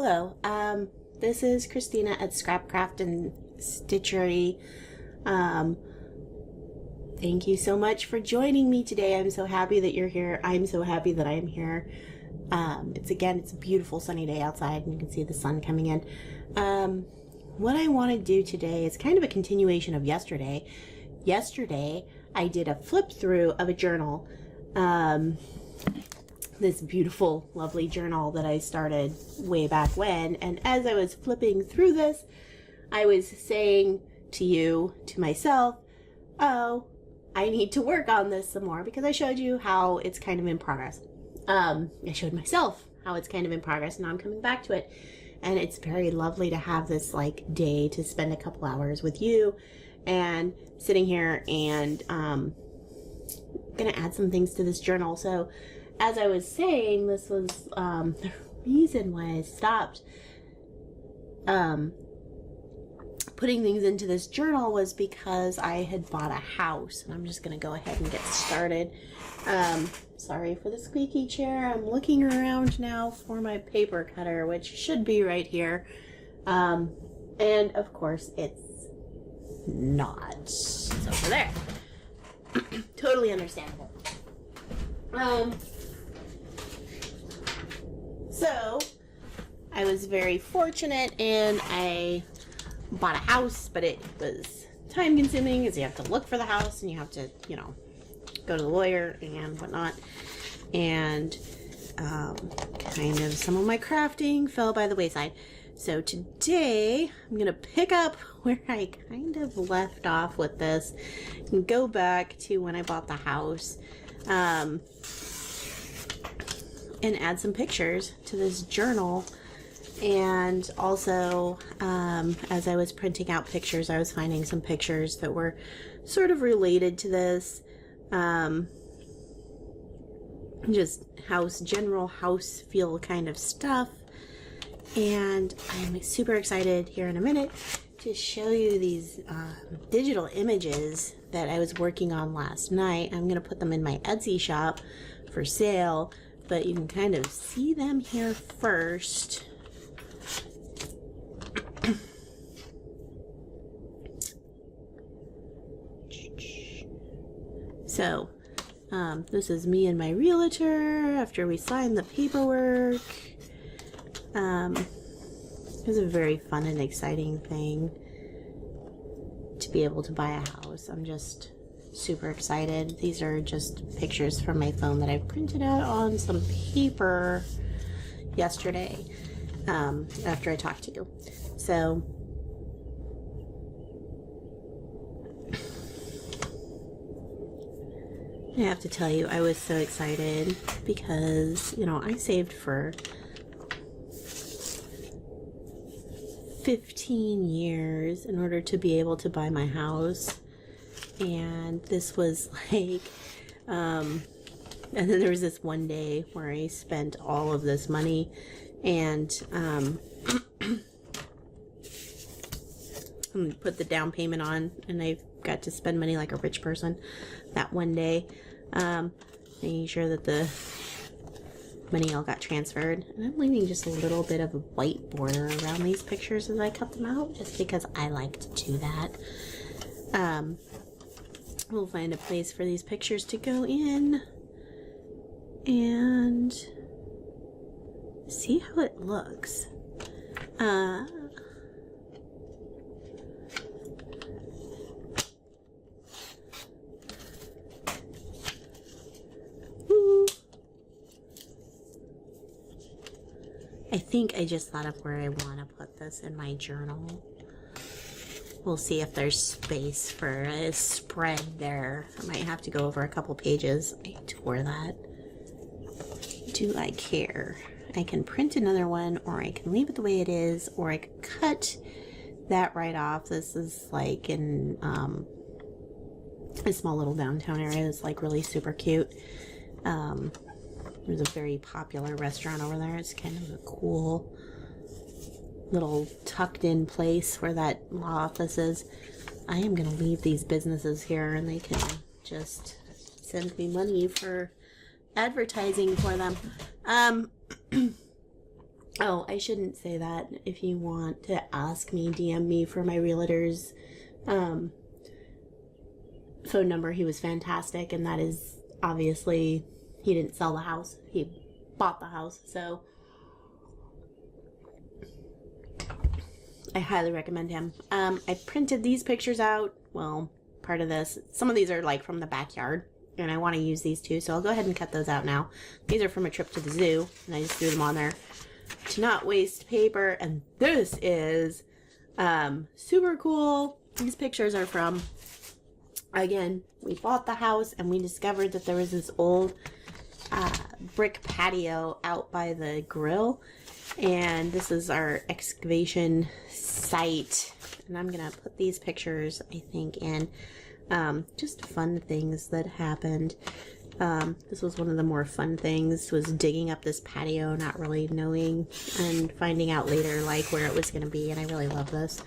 Hello, this is Christina at Scrapcraft and Stitchery. Thank you so much for joining me today. I'm so happy that you're here. I'm so happy that I am here. It's a beautiful sunny day outside and you can see the sun coming in. What I want to do today is kind of a continuation of yesterday. Yesterday, I did a flip through of a journal. This beautiful, lovely journal that I started way back when. And as I was flipping through this, I was saying to myself, oh, I need to work on this some more because I showed you how it's kind of in progress. I showed myself how it's kind of in progress, and now I'm coming back to it. And it's very lovely to have this day to spend a couple hours with you and sitting here and gonna add some things to this journal. So as I was saying, this was the reason why I stopped putting things into this journal was because I had bought a house, and I'm just gonna go ahead and get started. Sorry for the squeaky chair. I'm looking around now for my paper cutter, which should be right here. And of course it's not. It's over there. Totally understandable. So I was very fortunate and I bought a house, but it was time consuming because you have to look for the house and you have to, go to the lawyer and whatnot. And kind of some of my crafting fell by the wayside. So today I'm going to pick up where I kind of left off with this and go back to when I bought the house. And add some pictures to this journal. And also, as I was printing out pictures, I was finding some pictures that were sort of related to this. Just general house feel kind of stuff. And I'm super excited here in a minute to show you these digital images that I was working on last night. I'm going to put them in my Etsy shop for sale, but you can kind of see them here first. So, this is me and my realtor after we signed the paperwork. It was a very fun and exciting thing to be able to buy a house. I'm just super excited. These are just pictures from my phone that I printed out on some paper yesterday after I talked to you. So I have to tell you, I was so excited because, I saved for 15 years in order to be able to buy my house. And this was and then there was this one day where I spent all of this money and put the down payment on, and I got to spend money like a rich person that one day, making sure that the money all got transferred. And I'm leaving just a little bit of a white border around these pictures as I cut them out, just because I like to do that. We'll find a place for these pictures to go in and see how it looks. I think I just thought of where I want to put this in my journal. We'll see if there's space for a spread there. I might have to go over a couple pages. I tore that. Do I care? I can print another one, or I can leave it the way it is, or I could cut that right off. This is like in a small little downtown area. It's like really super cute. There's a very popular restaurant over there. It's kind of a cool little tucked in place where that law office is. I am going to leave these businesses here and they can just send me money for advertising for them. Oh, I shouldn't say that. If you want to ask me, DM me for my realtor's phone number. He was fantastic, and that is obviously, he didn't sell the house. He bought the house, so I highly recommend him. I printed these pictures out. Well, part of this. Some of these are like from the backyard, and I want to use these too, so I'll go ahead and cut those out now. These are from a trip to the zoo, and I just threw them on there to not waste paper. And this is super cool. These pictures are from, again, we bought the house and we discovered that there was this old brick patio out by the grill, and this is our excavation site. And I'm gonna put these pictures, I think, in just fun things that happened. This was one of the more fun things, was digging up this patio, not really knowing, and finding out later like where it was going to be. And I really love this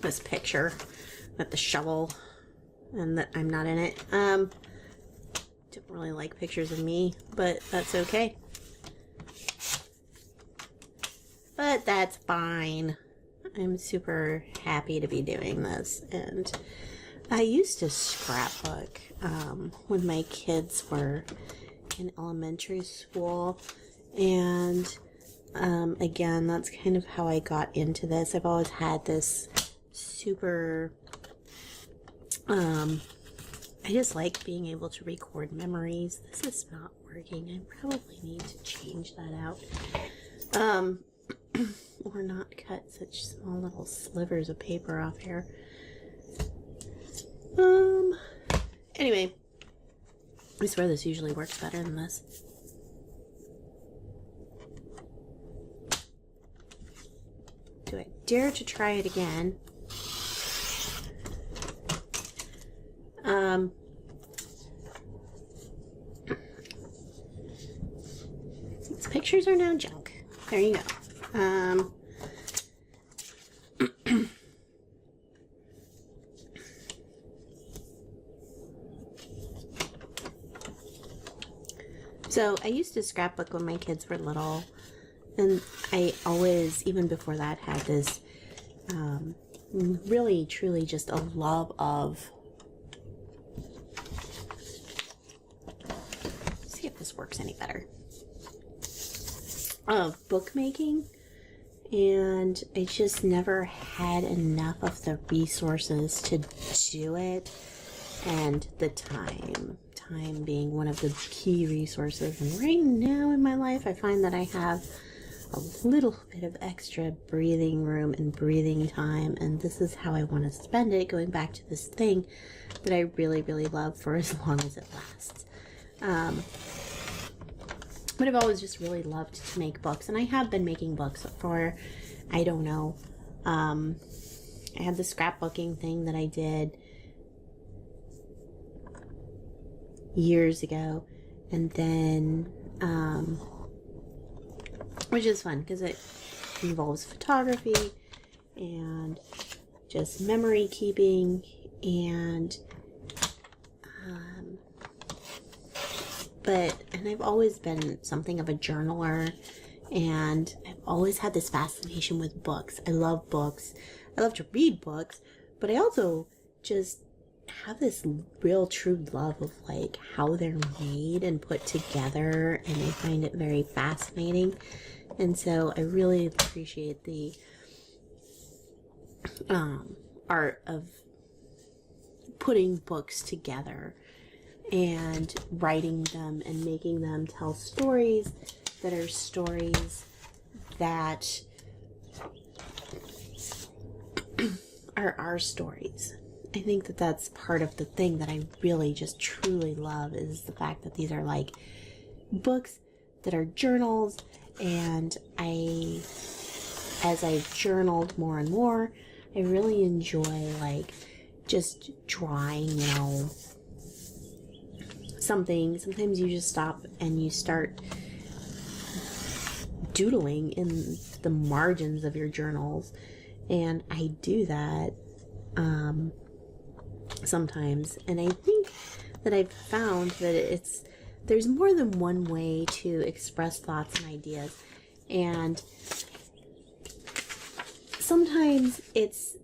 this picture with the shovel, and that I'm not in it. Don't really like pictures of me, but that's okay. But that's fine. I'm super happy to be doing this. And I used to scrapbook when my kids were in elementary school, and again, that's kind of how I got into this. I've always had this super, I just like being able to record memories. This is not working. I probably need to change that out. Or not cut such small little slivers of paper off here. Anyway, I swear this usually works better than this. Do I dare to try it again? These pictures are now junk. There you go. So I used to scrapbook when my kids were little, and I always, even before that, had this really, truly just a love of, let's see if this works any better, of bookmaking. And I just never had enough of the resources to do it, and the time being one of the key resources. And right now in my life, I find that I have a little bit of extra breathing room and breathing time, and this is how I want to spend it, going back to this thing that I really, really love for as long as it lasts. But I've always just really loved to make books, and I have been making books for, I don't know, I had the scrapbooking thing that I did years ago, and then which is fun because it involves photography and just memory keeping, and and I've always been something of a journaler, and I've always had this fascination with books. I love books. I love to read books, but I also just have this real true love of like how they're made and put together, and I find it very fascinating. And so I really appreciate the art of putting books together and writing them and making them tell stories that are stories that are our stories. I think that that's part of the thing that I really just truly love, is the fact that these are like books that are journals, and as I've journaled more and more, I really enjoy like just drawing, you know, something. Sometimes you just stop and you start doodling in the margins of your journals, and I do that sometimes, and I think that I've found that it's there's more than one way to express thoughts and ideas, and sometimes it's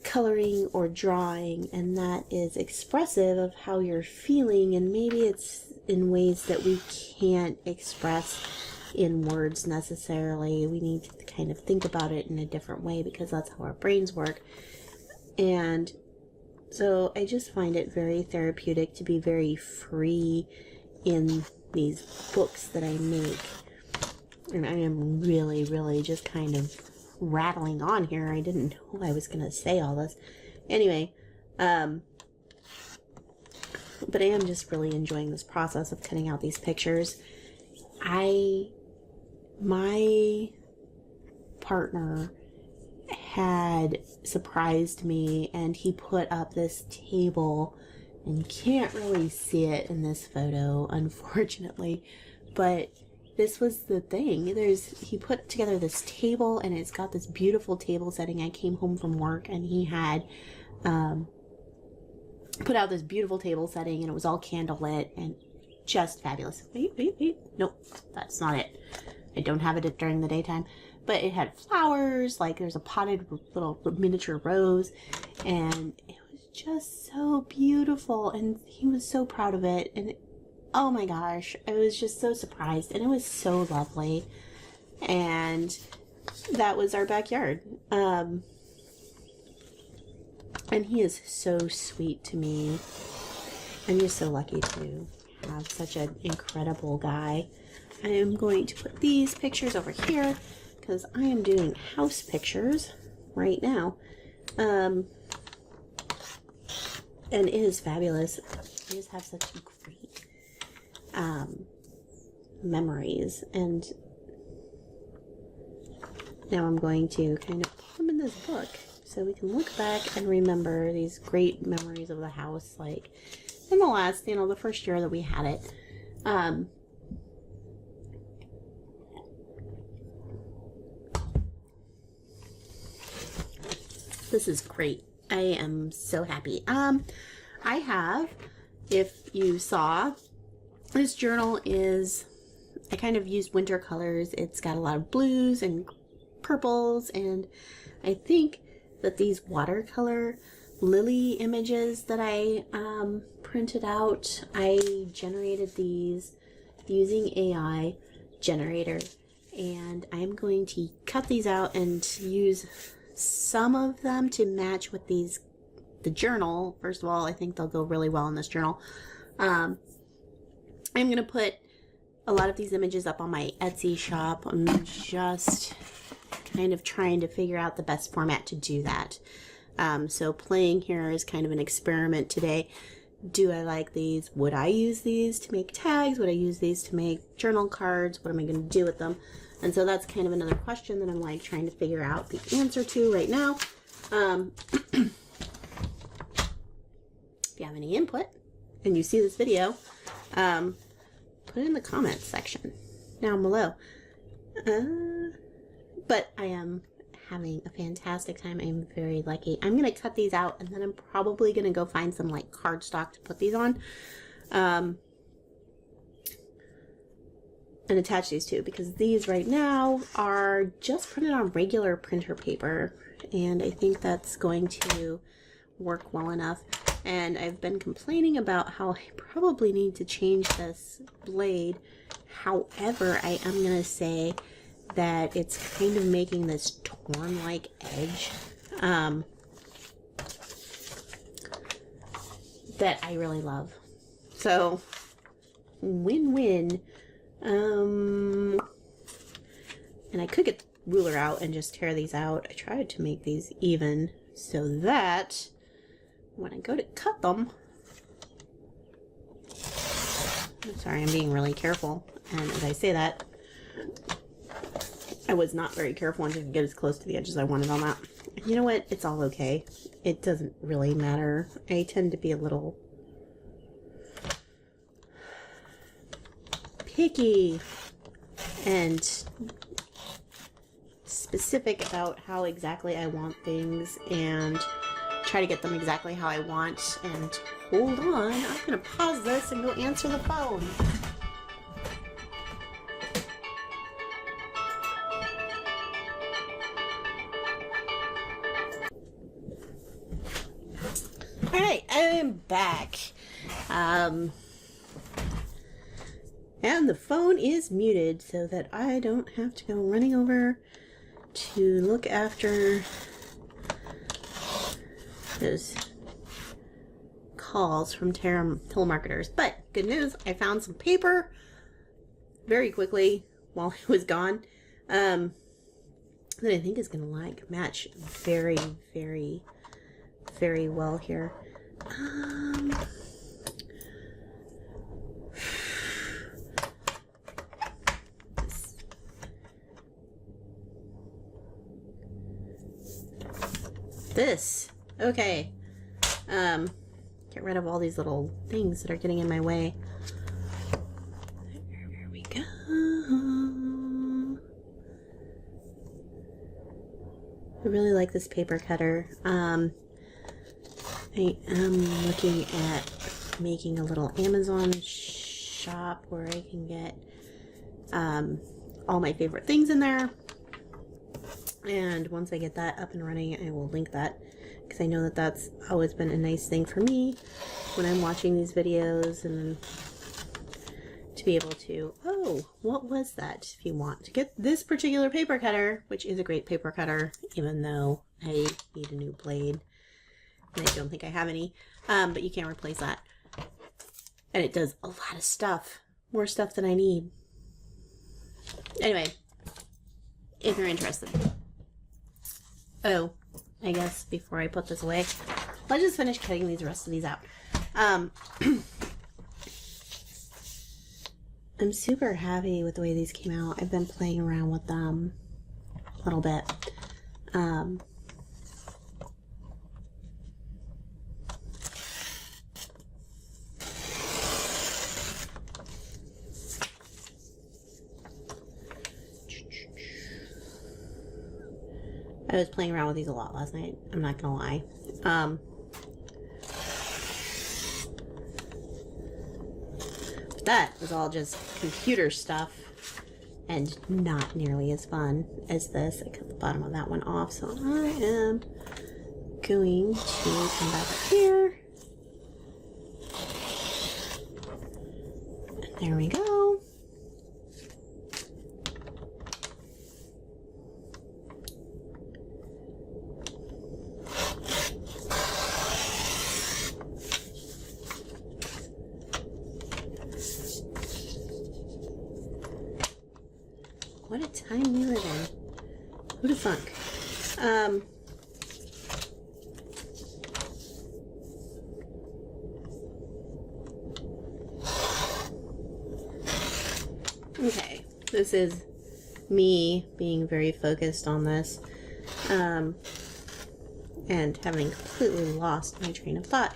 coloring or drawing, and that is expressive of how you're feeling, and maybe it's in ways that we can't express in words necessarily. We need to kind of think about it in a different way because that's how our brains work. And so I just find it very therapeutic to be very free in these books that I make. And I am really, really just kind of rattling on here. I didn't know I was going to say all this. Anyway, but I am just really enjoying this process of cutting out these pictures. My partner had surprised me, and he put up this table, and you can't really see it in this photo, unfortunately, but this was the thing. He put together this table, and it's got this beautiful table setting. I came home from work, and he had put out this beautiful table setting, and it was all candlelit and just fabulous. Wait. Nope, that's not it. I don't have it during the daytime. But it had flowers, like there's a potted little miniature rose, and it was just so beautiful, and he was so proud of it, and oh my gosh, I was just so surprised, and it was so lovely. And that was our backyard. And he is so sweet to me. I'm just so lucky to have such an incredible guy. I am going to put these pictures over here because I am doing house pictures right now. And it is fabulous. I just have such great memories, and now I'm going to kind of put them in this book so we can look back and remember these great memories of the house, like in the last, the first year that we had it. This is great. I am so happy. I have, if you saw, this journal is, I kind of used winter colors. It's got a lot of blues and purples, and I think that these watercolor lily images that I printed out, I generated these using AI generator, and I'm going to cut these out and use some of them to match with the journal. First of all, I think they'll go really well in this journal. I'm going to put a lot of these images up on my Etsy shop. I'm just kind of trying to figure out the best format to do that. So playing here is kind of an experiment today. Do I like these? Would I use these to make tags? Would I use these to make journal cards? What am I going to do with them? And so that's kind of another question that I'm like trying to figure out the answer to right now. If you have any input and you see this video, put it in the comments section down below. But I am having a fantastic time. I am very lucky. I'm going to cut these out, and then I'm probably going to go find some like cardstock to put these on. And attach these to, because these right now are just printed on regular printer paper, and I think that's going to work well enough. And I've been complaining about how I probably need to change this blade. However, I am going to say that it's kind of making this torn like edge that I really love. So win-win. And I could get the ruler out and just tear these out. I tried to make these even so that when I go to cut them, I'm sorry, I'm being really careful, and as I say that, I was not very careful and didn't get as close to the edge as I wanted on that. You know what? It's all okay. It doesn't really matter. I tend to be a little picky and specific about how exactly I want things, and try to get them exactly how I want, and hold on. I'm gonna pause this and go answer the phone. Alright, I'm back. And the phone is muted so that I don't have to go running over to look after those calls from telemarketers. But good news, I found some paper very quickly while I was gone that I think is going to match very, very, very well here. This. Okay. Get rid of all these little things that are getting in my way. There we go. I really like this paper cutter. I am looking at making a little Amazon shop where I can get all my favorite things in there. And once I get that up and running, I will link that, because I know that that's always been a nice thing for me when I'm watching these videos, and to be able to, oh, what was that? If you want to get this particular paper cutter, which is a great paper cutter, even though I need a new blade, and I don't think I have any, but you can't replace that. And it does a lot of stuff, more stuff than I need. Anyway, if you're interested. Oh, I guess before I put this away, let's just finish cutting the rest of these out. I'm super happy with the way these came out. I've been playing around with them a little bit. I was playing around with these a lot last night, I'm not gonna lie. But that was all just computer stuff and not nearly as fun as this. I cut the bottom of that one off, so I am going to come back up here. And there we go. What a time we live in. Who'd have thunk? Okay, this is me being very focused on this, and having completely lost my train of thought.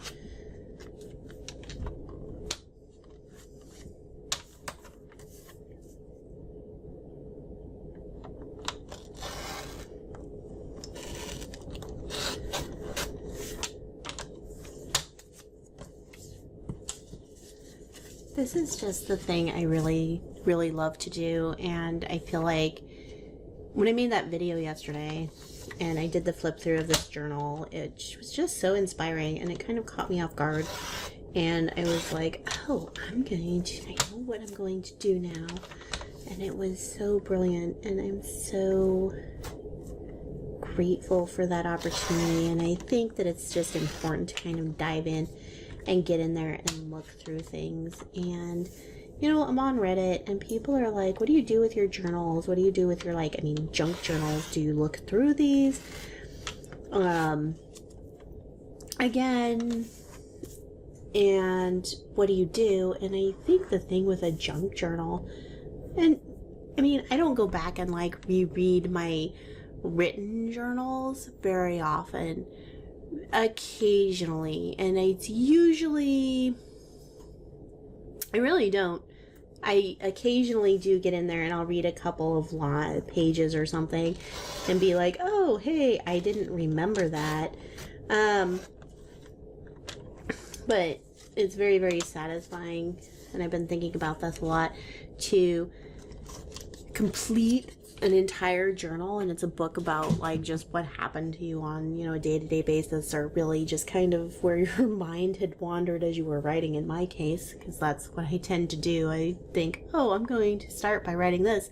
This is just the thing I really, really love to do, and I feel like when I made that video yesterday and I did the flip through of this journal, it was just so inspiring, and it kind of caught me off guard, and I was like, oh, I know what I'm going to do now, and it was so brilliant, and I'm so grateful for that opportunity, and I think that it's just important to kind of dive in and get in there and look through things. And you know, I'm on Reddit and people are like, what do you do with your journals? What do you do with your, junk journals? Do you look through these? Again, and what do you do? And I think the thing with a junk journal, and I mean, I don't go back and reread my written journals very often. Occasionally, and it's usually, I really don't. I occasionally do get in there and I'll read a couple of pages or something and be like, oh, hey, I didn't remember that. But it's very, very satisfying, and I've been thinking about this a lot, to complete an entire journal, and it's a book about like just what happened to you on, you know, a day-to-day basis, or really just kind of where your mind had wandered as you were writing, in my case, because that's what I tend to do. I think, oh, I'm going to start by writing this,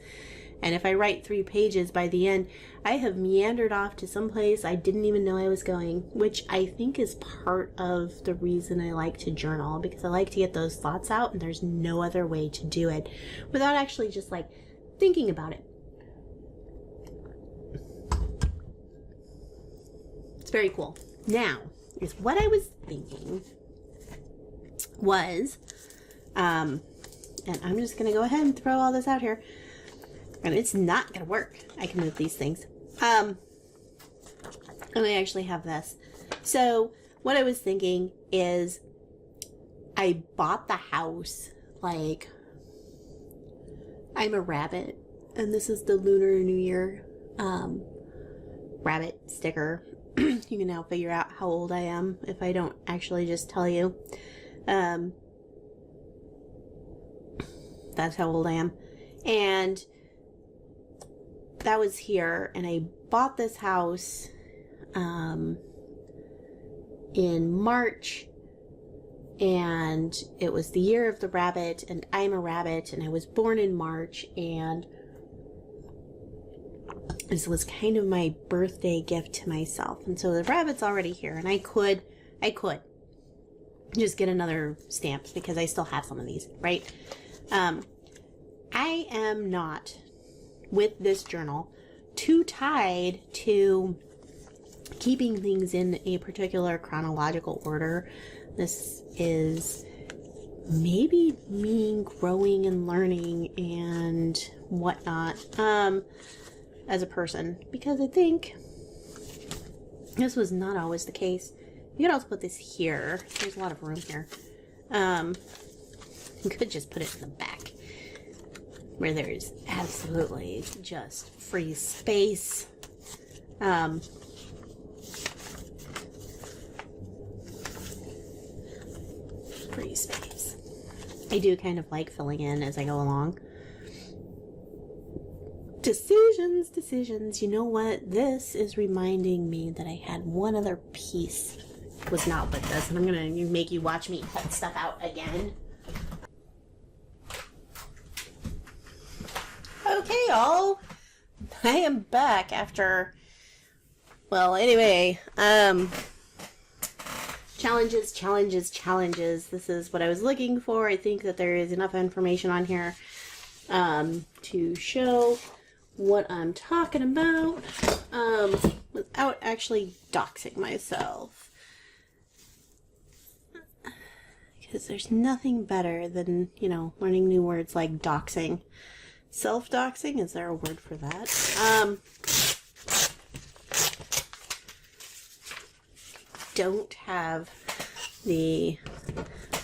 and if I write 3 pages, by the end I have meandered off to some place I didn't even know I was going, which I think is part of the reason I like to journal, because I like to get those thoughts out, and there's no other way to do it without actually just like thinking about it. It's very cool. Now, is what I was thinking was, and I'm just going to go ahead and throw all this out here, and it's not going to work. I can move these things. And I actually have this. So what I was thinking is, I bought the house, like, I'm a rabbit, and this is the Lunar New Year rabbit sticker. You can now figure out how old I am if I don't actually just tell you. That's how old I am. And that was here, and I bought this house in March, and it was the year of the rabbit, and I'm a rabbit, and I was born in March, and this was kind of my birthday gift to myself. And so the rabbit's already here, and I could just get another stamp because I still have some of these, right? I am not, with this journal, too tied to keeping things in a particular chronological order. This is maybe me growing and learning and whatnot as a person, because I think this was not always the case. You could also put this here. There's a lot of room here. You could just put it in the back, where there's absolutely just free space. Free space. I do kind of like filling in as I go along. Decisions. You know what? This is reminding me that I had one other piece. It was not with this, and I'm gonna make you watch me cut stuff out again. Okay, y'all. I am back after, well, anyway, challenges. This is what I was looking for. I think that there is enough information on here to show what I'm talking about without actually doxing myself. Because there's nothing better than, you know, learning new words like doxing. Self-doxing? Is there a word for that? Don't have the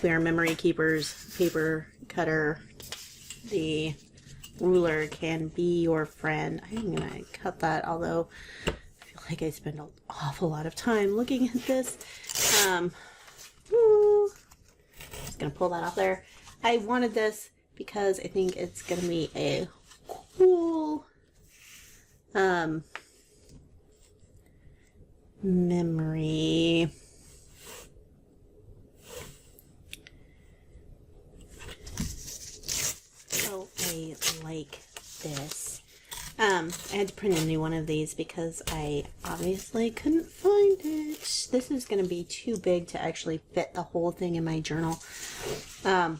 We Are Memory Keepers paper cutter. The ruler can be your friend. I'm gonna cut that, although I feel like I spend an awful lot of time looking at this. Just gonna pull that off there. I wanted this because I think it's gonna be a cool memory. So I like this. I had to print a new one of these because I obviously couldn't find it. This is going to be too big to actually fit the whole thing in my journal. But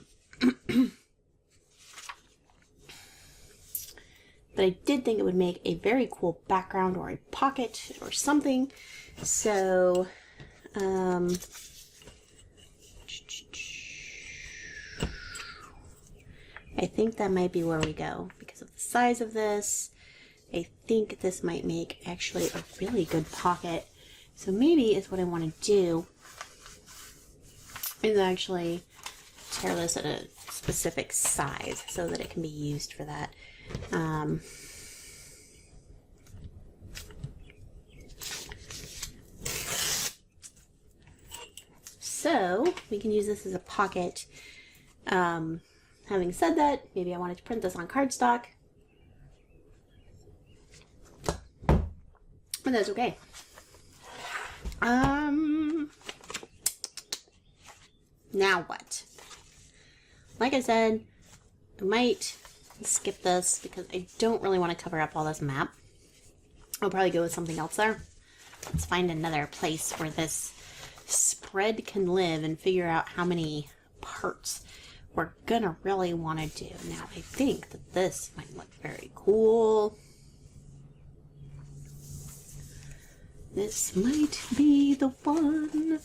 I did think it would make a very cool background or a pocket or something. So, I think that might be where we go because of the size of this. I think this might make actually a really good pocket. So maybe is what I want to do is actually tear this at a specific size so that it can be used for that. So we can use this as a pocket. Having said that, maybe I wanted to print this on cardstock. And that's okay. Now what? Like I said, I might skip this because I don't really want to cover up all this map. I'll probably go with something else there. Let's find another place where this spread can live and figure out how many parts we're gonna really want to do. Now, I think that this might look very cool. This might be the one.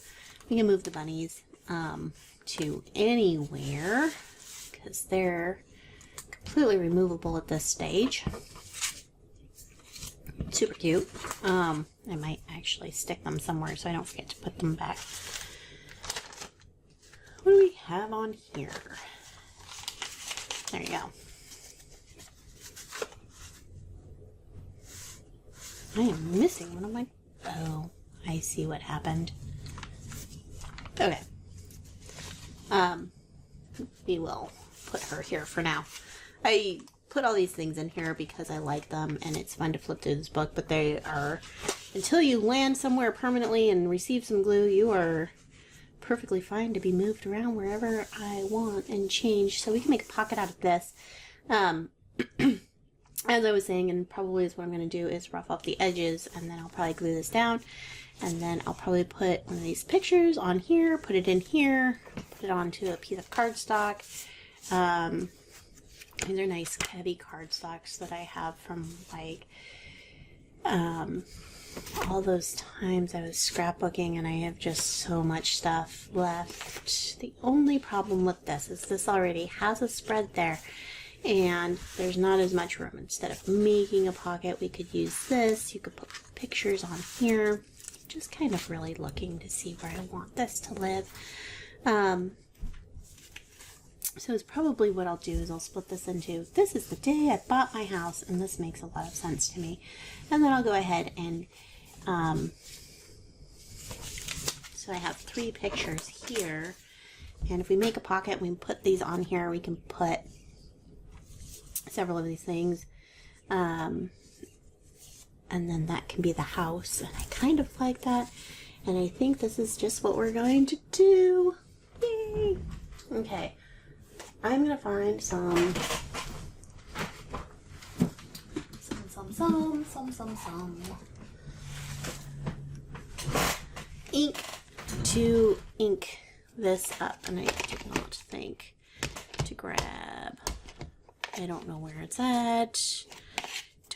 We can move the bunnies to anywhere because they're completely removable at this stage. Super cute. I might actually stick them somewhere so I don't forget to put them back. What do we have on here? There you go. I am missing one of my... Oh, I see what happened. Okay. We will put her here for now. I put all these things in here because I like them and it's fun to flip through this book, but they are, until you land somewhere permanently and receive some glue, you are perfectly fine to be moved around wherever I want and change. So we can make a pocket out of this. As I was saying, and probably is what I'm going to do, is rough up the edges, and then I'll probably glue this down, and then I'll probably put one of these pictures on here, put it in here, put it onto a piece of cardstock. These are nice heavy cardstocks that I have from like all those times I was scrapbooking, and I have just so much stuff left. The only problem with this is this already has a spread there and there's not as much room. Instead of making a pocket, we could use this. You could put pictures on here. Just kind of really looking to see where I want this to live. So it's probably what I'll do is I'll split this into, this is the day I bought my house, and this makes a lot of sense to me. And then I'll go ahead and, so I have 3 pictures here. And if we make a pocket, we can put these on here. We can put several of these things. And then that can be the house. And I kind of like that. And I think this is just what we're going to do. Yay! Okay. I'm going to find some ink to ink this up. And I did not think to grab, I don't know where it's at.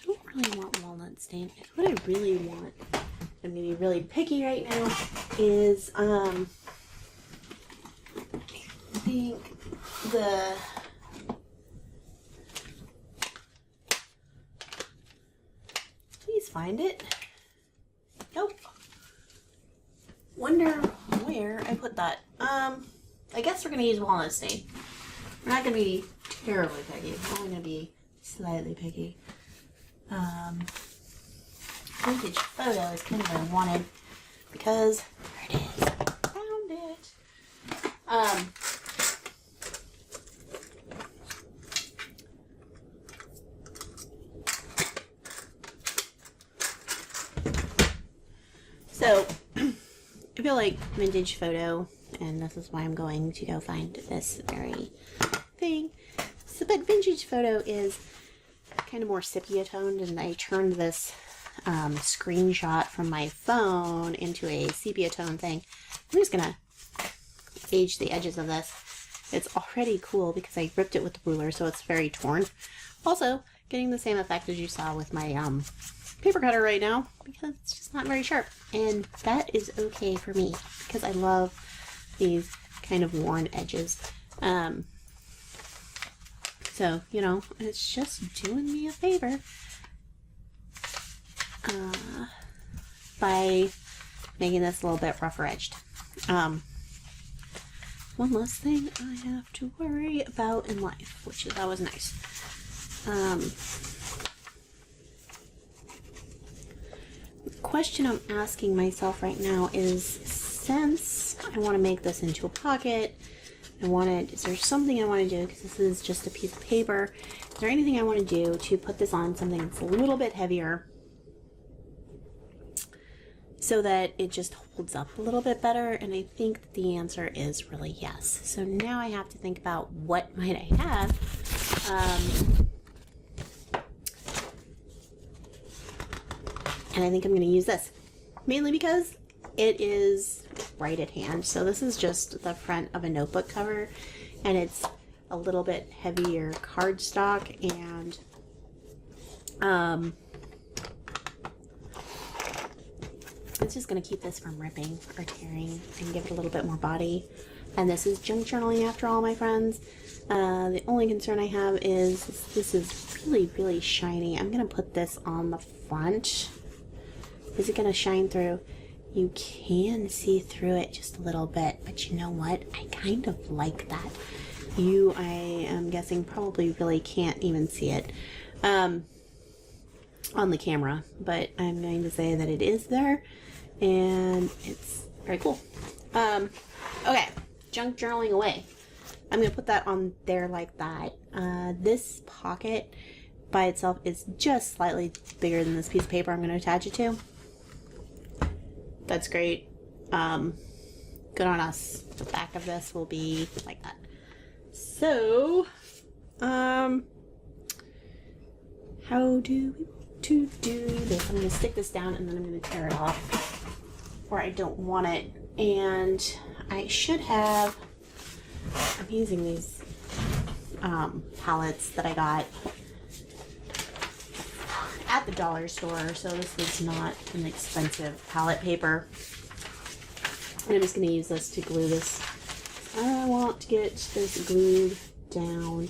Don't really want walnut stain. What I really want, I'm going to be really picky right now, is I think please find it. Nope. Wonder where I put that. I guess we're gonna use walnut stain. We're not gonna be terribly picky. We're only gonna be slightly picky. Vintage photo is kind of what I wanted because there it is. Found it. So, I feel like vintage photo, and this is why I'm going to go find this very thing. So, but vintage photo is kind of more sepia toned, and I turned this screenshot from my phone into a sepia tone thing. I'm just gonna age the edges of this. It's already cool because I ripped it with the ruler, so it's very torn. Also, getting the same effect as you saw with my paper cutter right now because it's just not very sharp, and that is okay for me because I love these kind of worn edges. So, you know, it's just doing me a favor by making this a little bit rougher edged. One less thing I have to worry about in life, which is always nice. The question I'm asking myself right now is, since I want to make this into a pocket. Is there something I want to do, because this is just a piece of paper. Is there anything I want to do to put this on something that's a little bit heavier so that it just holds up a little bit better? And I think that the answer is really yes. So now I have to think about what might I have. And I think I'm going to use this, mainly because it is right at hand. So this is just the front of a notebook cover, and it's a little bit heavier cardstock, and it's just going to keep this from ripping or tearing and give it a little bit more body. And this is junk journaling after all, my friends. The only concern I have is this is really, really shiny. I'm going to put this on the front. Is it going to shine through? You can see through it just a little bit, but you know what? I kind of like that. I am guessing, probably really can't even see it on the camera, but I'm going to say that it is there, and it's very cool. Okay, junk journaling away. I'm going to put that on there like that. This pocket by itself is just slightly bigger than this piece of paper I'm going to attach it to. That's great. Good on us. The back of this will be like that. So, how do we want to do this? I'm going to stick this down and then I'm going to tear it off, or I don't want it. And I should have, I'm using these palettes that I got at the dollar store, so this is not an expensive palette paper. And I'm just going to use this to glue this. I want to get this glued down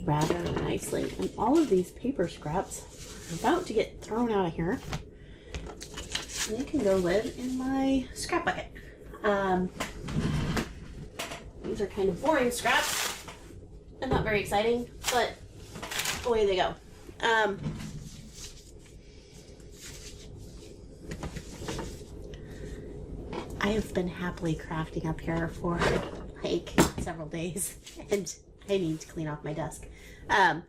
rather nicely. And all of these paper scraps are about to get thrown out of here. They can go live in my scrap bucket. These are kind of boring scraps and not very exciting, but away they go. I have been happily crafting up here for like several days, and I need to clean off my desk. You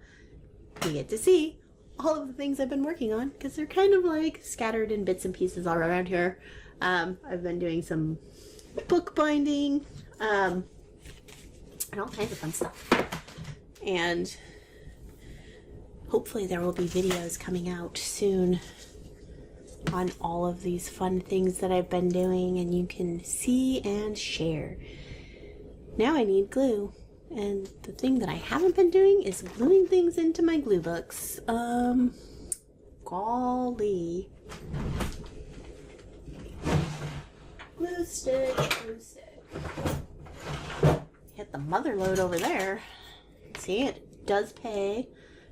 get to see all of the things I've been working on, because they're kind of like scattered in bits and pieces all around here. I've been doing some bookbinding, and all kinds of fun stuff. And hopefully there will be videos coming out soon on all of these fun things that I've been doing, and you can see and share. Now I need glue, and the thing that I haven't been doing is gluing things into my glue books. Golly. Glue stick, glue stick. Hit the mother load over there. See, it does pay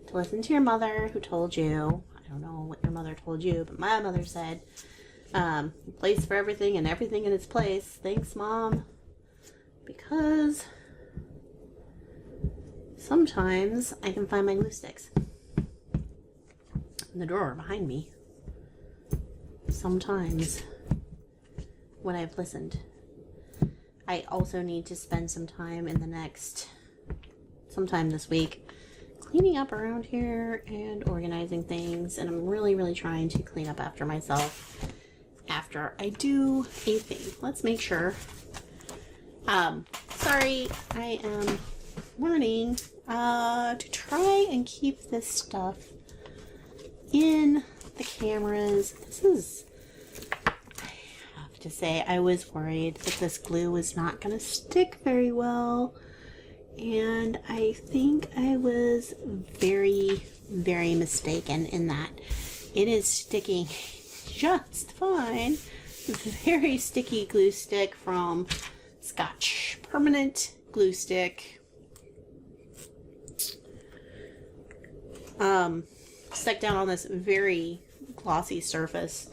to listen to your mother who told you. I don't know what your mother told you, but my mother said, place for everything and everything in its place. Thanks, Mom. Because sometimes I can find my glue sticks in the drawer behind me. Sometimes when I've listened. I also need to spend some time sometime this week, cleaning up around here and organizing things, and I'm really, really trying to clean up after myself after I do a thing. Let's make sure. Sorry, I am learning to try and keep this stuff in the cameras. I have to say, I was worried that this glue was not going to stick very well. And I think I was very, very mistaken in that. It is sticking just fine. Very sticky glue stick from Scotch Permanent Glue Stick. Stuck down on this very glossy surface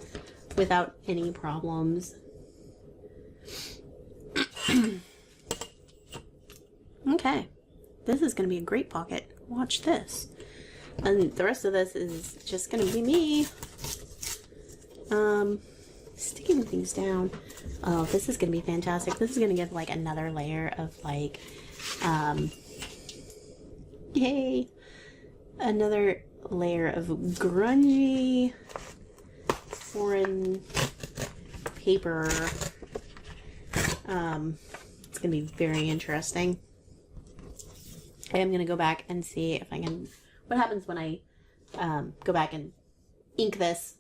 without any problems. Okay, this is going to be a great pocket. Watch this. And the rest of this is just going to be me sticking things down. Oh, this is gonna be fantastic. This is gonna give like another layer of like, yay, another layer of grungy foreign paper. It's gonna be very interesting. I am gonna go back and see if I can, what happens when I go back and ink this.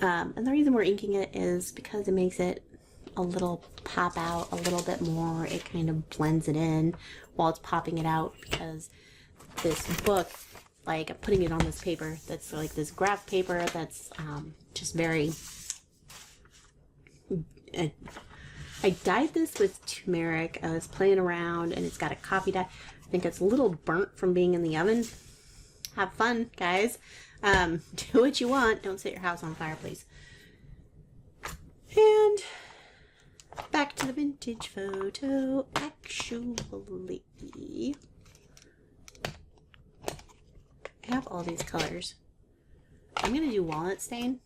And the reason we're inking it is because it makes it a little pop out a little bit more. It kind of blends it in while it's popping it out, because this book, like, I'm putting it on this paper that's like this graph paper that's just very, I dyed this with turmeric. I was playing around and it's got a coffee dye. I think it's a little burnt from being in the oven. Have fun, guys. Do what you want. Don't set your house on fire, please. And back to the vintage photo. Actually, I have all these colors. I'm going to do walnut stain.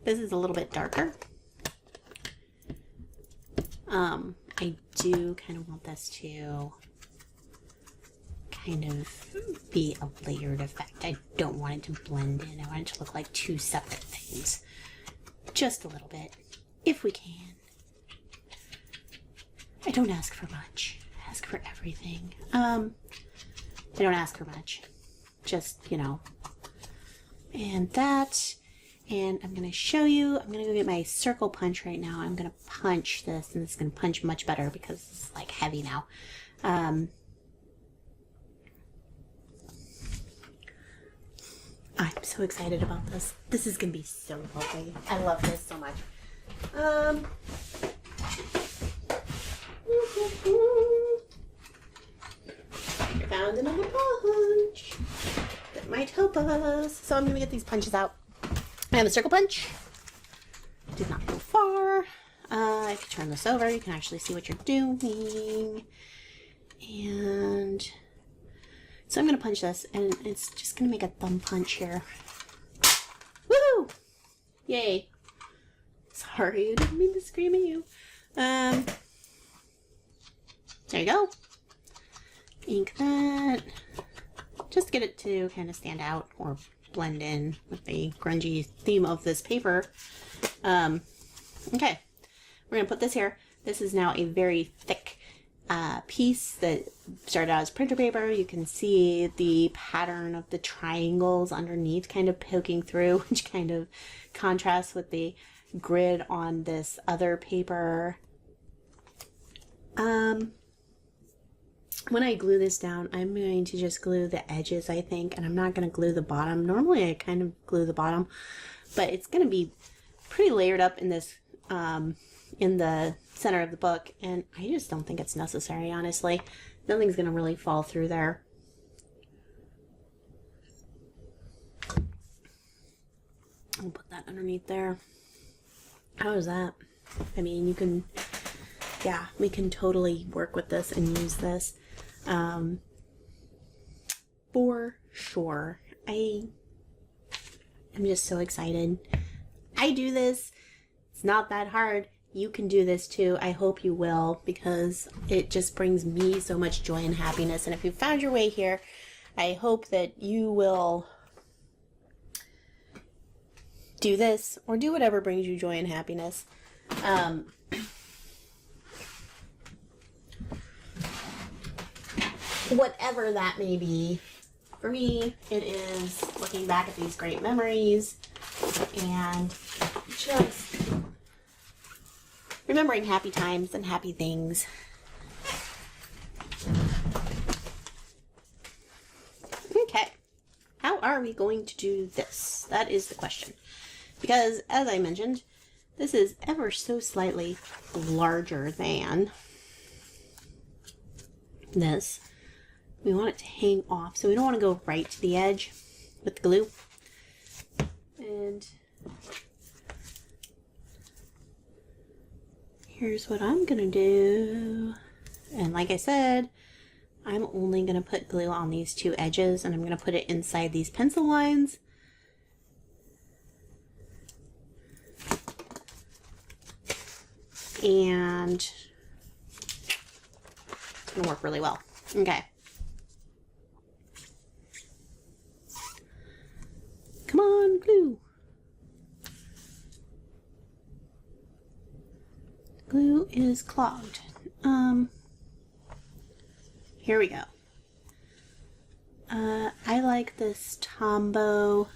This is a little bit darker. I do kind of want this to kind of be a layered effect. I don't want it to blend in. I want it to look like two separate things. Just a little bit, if we can. I don't ask for much. I ask for everything. I don't ask for much. Just, you know. And that. And I'm going to show you. I'm going to go get my circle punch right now. I'm going to punch this, and it's going to punch much better because it's like heavy now. I'm so excited about this. This is going to be so lovely. I love this so much. I found another punch that might help us. So I'm going to get these punches out. I have a circle punch. Did not go far. If you turn this over, you can actually see what you're doing. And so I'm going to punch this, and it's just going to make a thumb punch here. Woohoo! Yay. Sorry, I didn't mean to scream at you. There you go. Ink that. Just get it to kind of stand out or blend in with the grungy theme of this paper. Okay, we're gonna put this here. This is now a very thick piece that started out as printer paper. You can see the pattern of the triangles underneath kind of poking through, which kind of contrasts with the grid on this other paper. When I glue this down, I'm going to just glue the edges, I think, and I'm not going to glue the bottom. Normally I kind of glue the bottom, but it's going to be pretty layered up in this, in the center of the book, and I just don't think it's necessary, honestly. Nothing's going to really fall through there. I'll put that underneath there. How is that? I mean, you can, yeah, we can totally work with this and use this. For sure. I'm just so excited. I do this. It's not that hard. You can do this too. I hope you will, because it just brings me so much joy and happiness. And if you found your way here, I hope that you will do this or do whatever brings you joy and happiness. Whatever that may be. For me, it is looking back at these great memories and just remembering happy times and happy things. Okay, how are we going to do this? That is the question. Because, as I mentioned, this is ever so slightly larger than this. We want it to hang off, so we don't want to go right to the edge with the glue. And here's what I'm gonna do. And like I said, I'm only gonna put glue on these two edges, and I'm gonna put it inside these pencil lines. and it's gonna work really well. Okay. Come on, glue. Glue is clogged. Here we go. I like this Tombow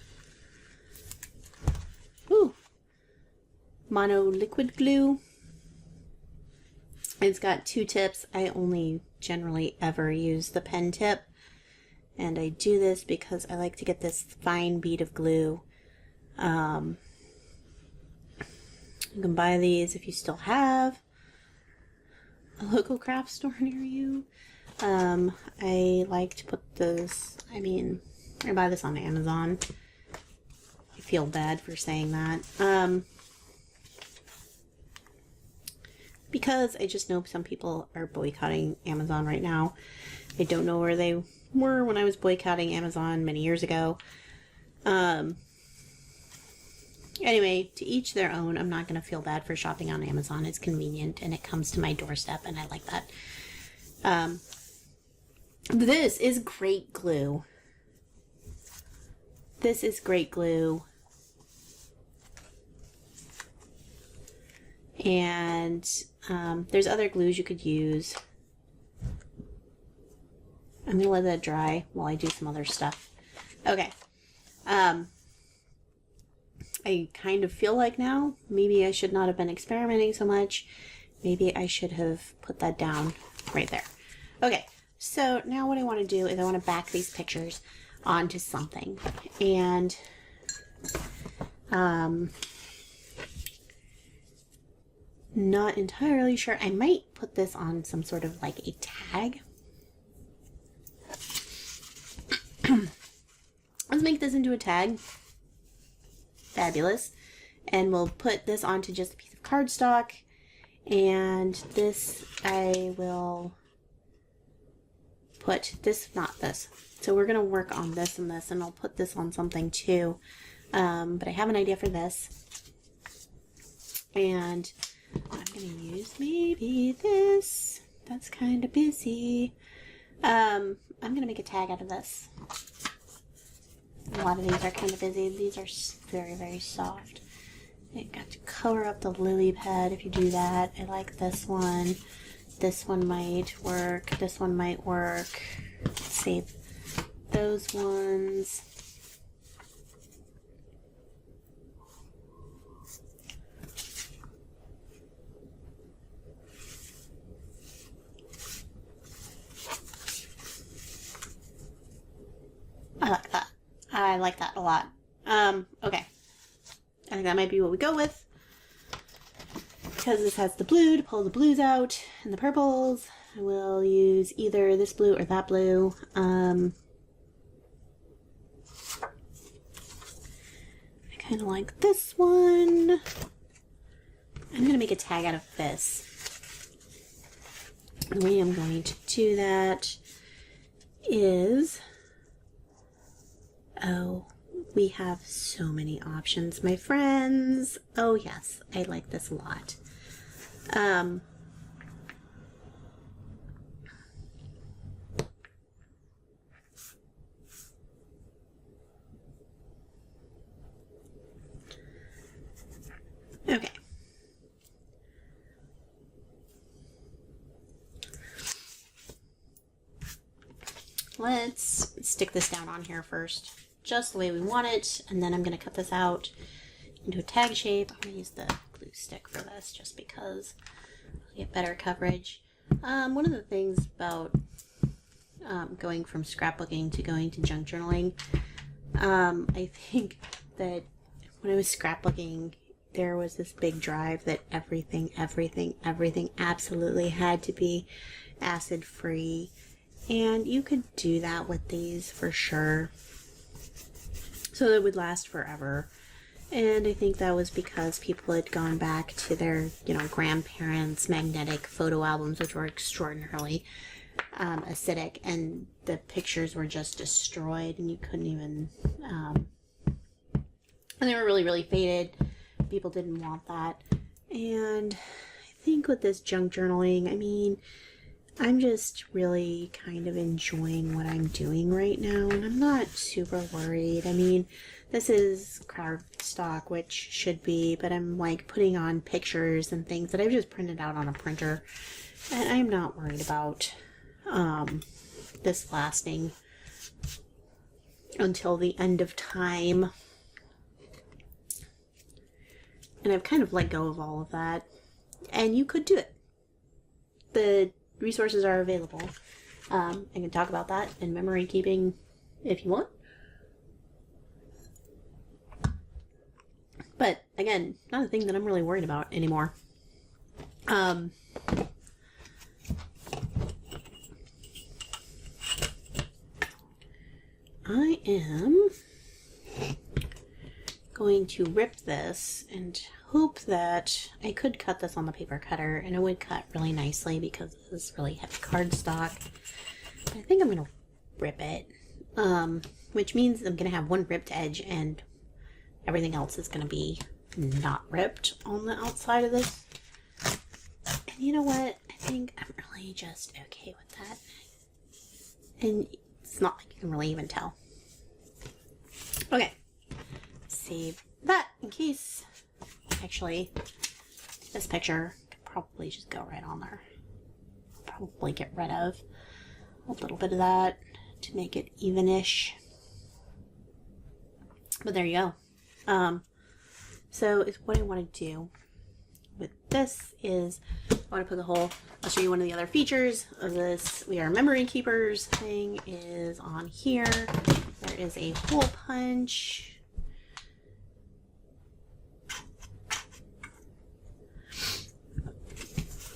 mono liquid glue. It's got 2 tips. I only generally ever use the pen tip, and I do this because I like to get this fine bead of glue. You can buy these if you still have a local craft store near you. I like to put this, I buy this on Amazon. I feel bad for saying that. Because I just know some people are boycotting Amazon right now. I don't know where they were when I was boycotting Amazon many years ago. Anyway, to each their own. I'm not going to feel bad for shopping on Amazon. It's convenient and it comes to my doorstep and I like that. This is great glue. This is great glue. And there's other glues you could use. I'm going to let that dry while I do some other stuff. Okay. I kind of feel like now, maybe I should not have been experimenting so much. Maybe I should have put that down right there. Okay, so now what I want to do is I want to back these pictures onto something. And not entirely sure. I might put this on some sort of like a tag. Let's make this into a tag. Fabulous. And we'll put this onto just a piece of cardstock. And this, I will put this, not this. So we're going to work on this and this, and I'll put this on something too. But I have an idea for this. And I'm going to use maybe this. That's kind of busy. I'm going to make a tag out of this. A lot of these are kind of busy. These are very, very soft. I got to cover up the lily pad if you do that. I like this one. This one might work. This one might work. Let's save those ones. I like that. I like that a lot. Okay. I think that might be what we go with. Because this has the blue to pull the blues out and the purples. I will use either this blue or that blue. I kind of like this one. I'm going to make a tag out of this. The way I'm going to do that is... Oh, we have so many options, my friends. Oh yes, I like this a lot. Okay. Let's stick this down on here first, just the way we want it, and then I'm going to cut this out into a tag shape. I'm going to use the glue stick for this just because I'll get better coverage. One of the things about going from scrapbooking to going to junk journaling, I think that when I was scrapbooking, there was this big drive that everything absolutely had to be acid free. And you could do that with these for sure. So it would last forever. And I think that was because people had gone back to their, grandparents' magnetic photo albums, which were extraordinarily acidic, and the pictures were just destroyed, and you couldn't even, and they were really, really faded. People didn't want that. And I think with this junk journaling, I mean, I'm just really kind of enjoying what I'm doing right now, and I'm not super worried. I mean, this is cardstock, which should be, but I'm like putting on pictures and things that I've just printed out on a printer, and I'm not worried about this lasting until the end of time. And I've kind of let go of all of that, and you could do it. The resources are available. I can talk about that in memory keeping if you want. But again, not a thing that I'm really worried about anymore. I am going to rip this and hope that I could cut this on the paper cutter and it would cut really nicely because this is really heavy cardstock. I think I'm going to rip it, which means I'm going to have one ripped edge and everything else is going to be not ripped on the outside of this. And you know what? I think I'm really just okay with that. And it's not like you can really even tell. Okay. Save that in case. Actually, this picture could probably just go right on there. Probably get rid of a little bit of that to make it evenish. But there you go. So is what I want to do with this is I want to poke a hole. I'll show you one of the other features of this We Are Memory Keepers thing is on here. There is a hole punch.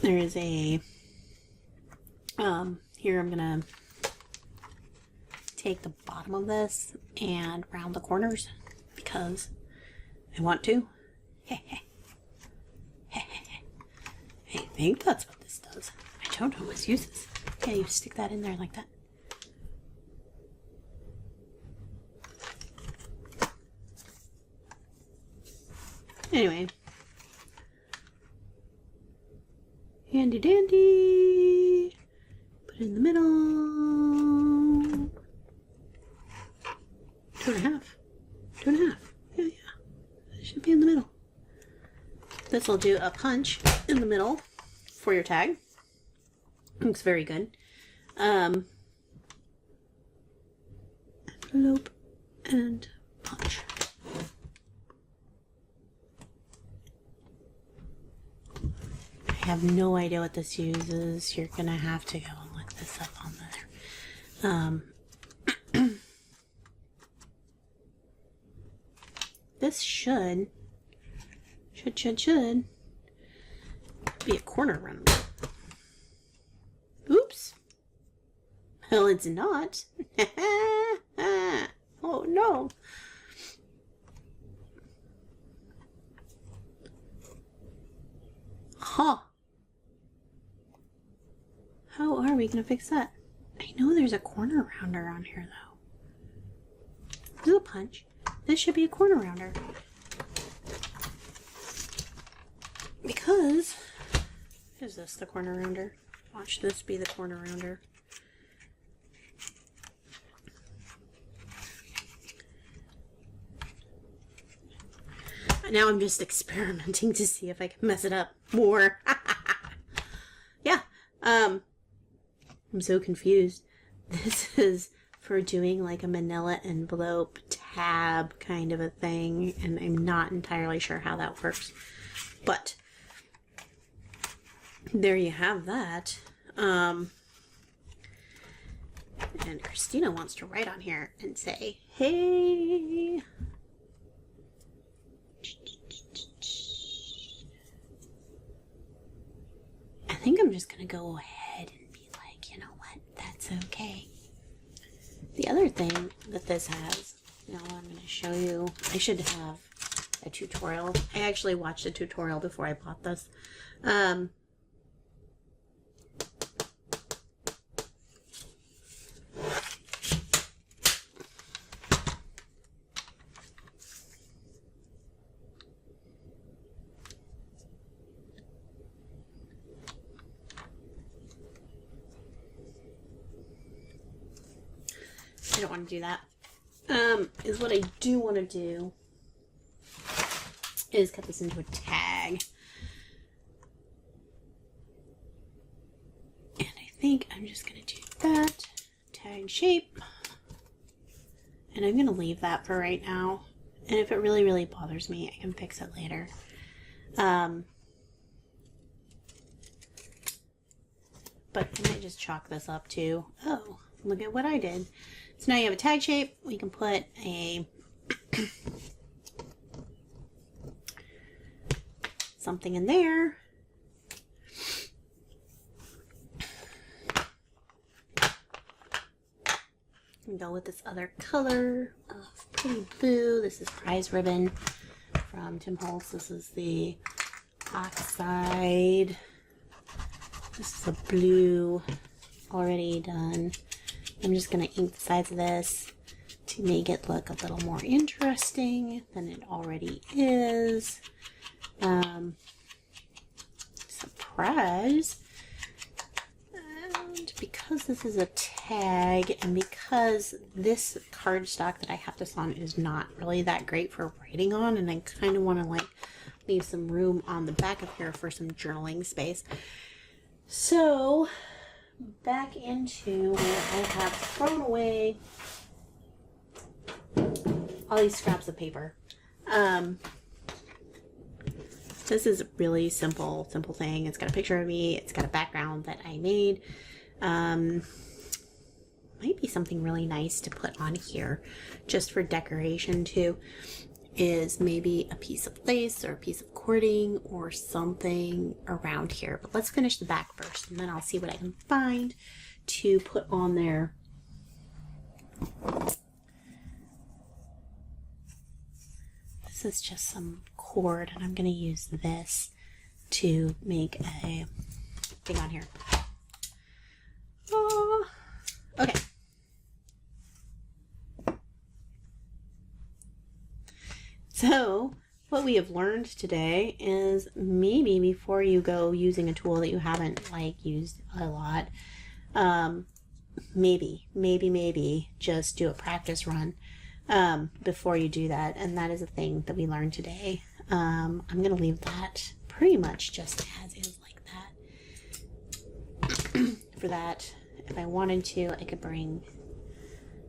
There is a, here I'm gonna take the bottom of this and round the corners because I want to. I think that's what this does. I don't know what's uses. Yeah, you stick that in there like that. Anyway. Handy dandy. Put it in the middle. 2.5. 2.5. Yeah. It should be in the middle. This will do a punch in the middle for your tag. Looks very good. Envelope and punch. I have no idea what this uses. You're gonna have to go and look this up on there. This should be a corner round. Oops. Well, it's not. Oh no. Huh. How are we going to fix that? I know there's a corner rounder on here, though. This is a punch. This should be a corner rounder. Because... is this the corner rounder? Watch this be the corner rounder. Now I'm just experimenting to see if I can mess it up more. Yeah. I'm so confused. This is for doing like a manila envelope tab kind of a thing, and I'm not entirely sure how that works. But there you have that. And Christina wants to write on here and say, hey. I think I'm just going to go ahead and be like, you know what, that's okay. The other thing that this has, now I'm going to show you, I should have a tutorial. I actually watched a tutorial before I bought this. want to do that. Is what I do want to do is cut this into a tag. And I think I'm just going to do that tag shape. And I'm going to leave that for right now. And if it really, really bothers me, I can fix it later. But I might just chalk this up too. Oh, look at what I did. So now you have a tag shape. We can put a something in there. And go with this other color of pretty blue. This is prize ribbon from Tim Holtz. This is the Oxide. This is a blue already done. I'm just going to ink the sides of this to make it look a little more interesting than it already is. Surprise! And because this is a tag, and because this cardstock that I have this on is not really that great for writing on, and I kind of want to like leave some room on the back of here for some journaling space. So back into where I have thrown away all these scraps of paper. This is a really simple thing. It's got a picture of me. It's got a background that I made. Might be something really nice to put on here just for decoration too, is maybe a piece of lace or a piece of cording or something around here. But let's finish the back first, and then I'll see what I can find to put on there. This is just some cord, and I'm going to use this to make a thing on here. Oh, okay. So what we have learned today is maybe before you go using a tool that you haven't like used a lot, maybe just do a practice run before you do that. And that is a thing that we learned today. I'm going to leave that pretty much just as is like that. For that, if I wanted to, I could bring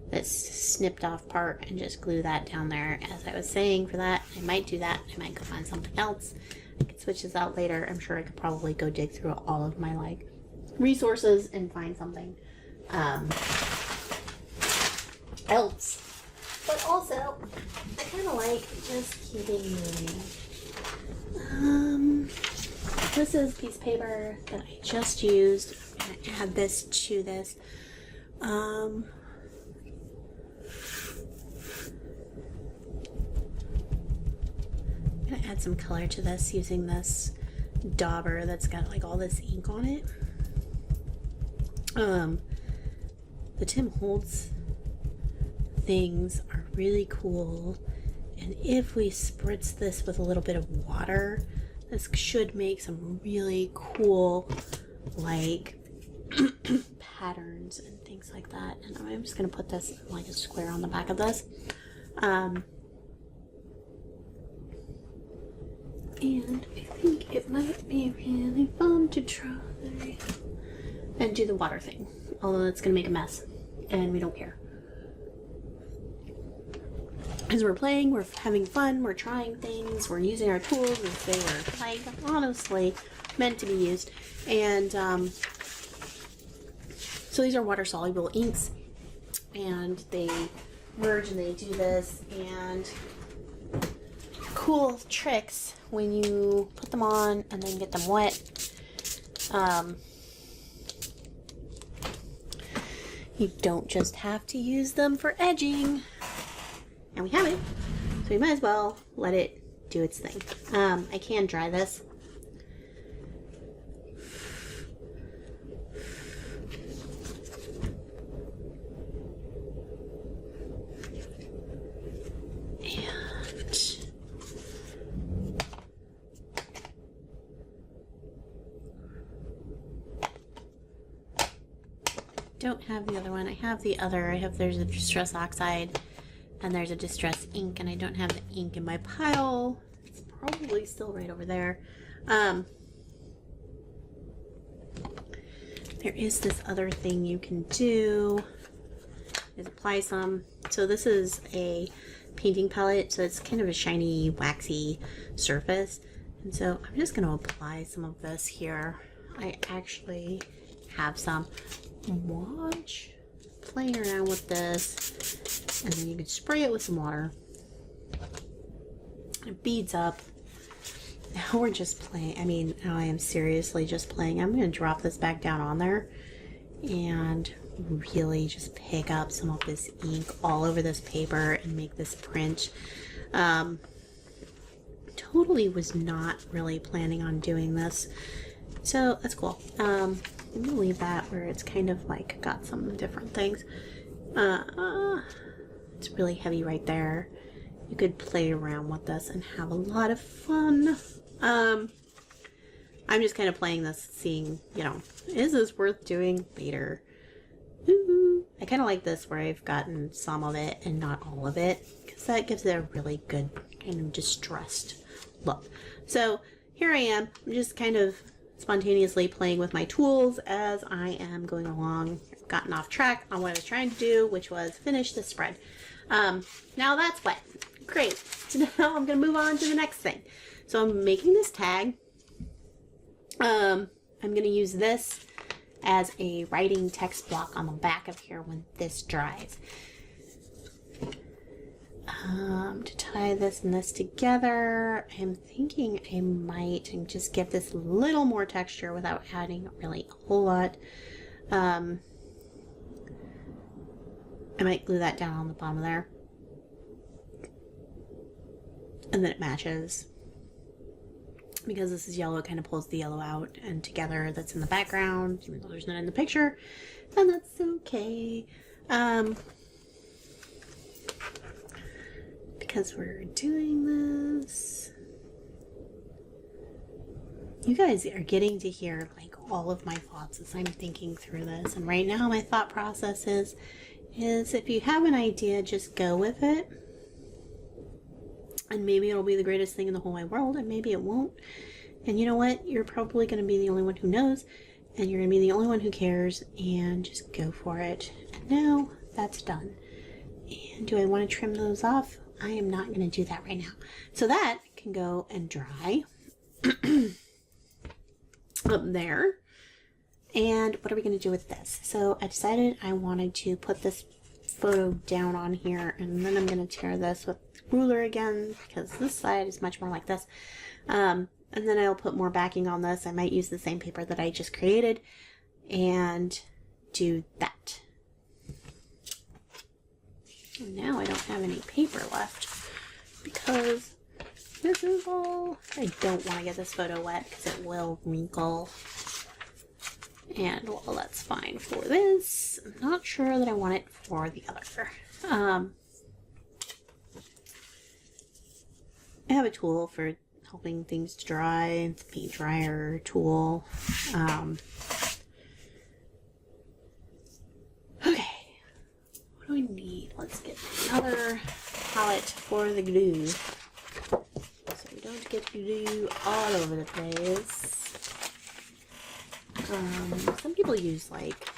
this snipped off part and just glue that down there. As I was saying, for that, I might do that. I might go find something else. I could switch this out later. I'm sure I could probably go dig through all of my like resources and find something else. But also, I kind of like just keeping moving. This is a piece of paper that I just used. I'm going to add this to this. I'm going to add some color to this using this dauber that's got like all this ink on it. The Tim Holtz things are really cool, and if we spritz this with a little bit of water, this should make some really cool like patterns and things like that. And I'm just going to put this like a square on the back of this. And I think it might be really fun to try and do the water thing, although it's going to make a mess and we don't care. As we're playing, we're having fun, we're trying things, we're using our tools as they were like honestly meant to be used. And so these are water soluble inks, and they merge and they do this, and cool tricks when you put them on and then get them wet. You don't just have to use them for edging. And we have it, so we might as well let it do its thing. I can dry this. Don't have the other one. I have the other. There's a Distress Oxide and there's a Distress ink, and I don't have the ink in my pile. It's probably still right over there. There is this other thing you can do, is apply some. So this is a painting palette, so it's kind of a shiny, waxy surface. And so I'm just going to apply some of this here. I actually have some. Watch. Playing around with this. And then you can spray it with some water. It beads up. Now we're just playing. I mean, I am seriously just playing. I'm going to drop this back down on there and really just pick up some of this ink all over this paper and make this print. Totally was not really planning on doing this, so that's cool. I'm gonna leave that where it's kind of like got some different things. It's really heavy right there. You could play around with this and have a lot of fun. I'm just kind of playing this, seeing, you know, is this worth doing later? Ooh. I kind of like this where I've gotten some of it and not all of it, because that gives it a really good kind of distressed look. So here I am. I'm just kind of spontaneously playing with my tools as I am going along. I've gotten off track on what I was trying to do, which was finish the spread. Now that's wet. Great. So now I'm going to move on to the next thing. So I'm making this tag. I'm going to use this as a writing text block on the back of here when this dries. To tie this and this together, I'm thinking I might just give this a little more texture without adding really a whole lot. I might glue that down on the bottom there. And then it matches. Because this is yellow, it kind of pulls the yellow out and together. That's in the background, even though there's none in the picture. And that's okay. Because we're doing this. You guys are getting to hear like all of my thoughts as I'm thinking through this. And right now my thought process is if you have an idea, just go with it. And maybe it'll be the greatest thing in the whole wide world, and maybe it won't. And you know what? You're probably going to be the only one who knows, and you're going to be the only one who cares, and just go for it. And now that's done. And do I want to trim those off? I am not going to do that right now. So that can go and dry up there. And what are we going to do with this? So I decided I wanted to put this photo down on here, and then I'm going to tear this with ruler again, because this side is much more like this. And then I'll put more backing on this. I might use the same paper that I just created and do that. And now I don't have any paper left because this is all. I don't want to get this photo wet because it will wrinkle. And well, that's fine for this. I'm not sure that I want it for the other. I have a tool for helping things to dry. It's a paint dryer tool. Okay, what do we need? Let's get another palette for the glue, so we don't get glue all over the place. Some people use like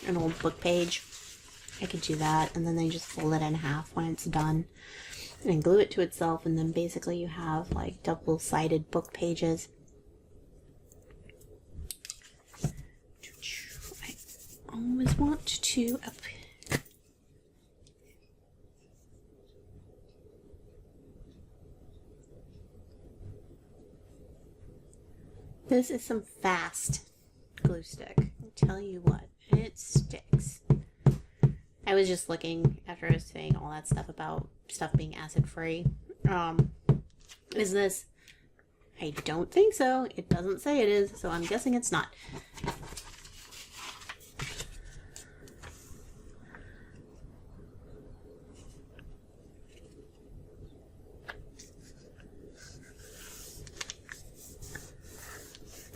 an old book page. I could do that, and then they just fold it in half when it's done and glue it to itself, and then basically you have like double-sided book pages. I always want to this is some fast glue stick. I'll tell you what, it sticks. I was just looking after I was saying all that stuff about stuff being acid free. Is this? I don't think so. It doesn't say it is, so I'm guessing it's not.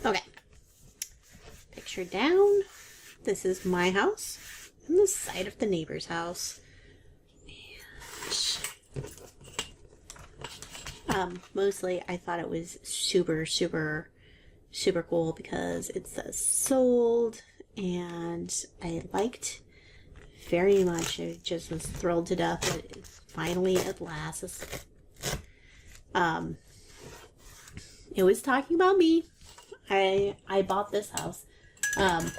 Okay. Picture down. This is my house. the side of the neighbor's house. Mostly I thought it was super, super, super cool because it says sold, and I liked very much. I just was thrilled to death that it finally at last is, it was talking about me. I bought this house. And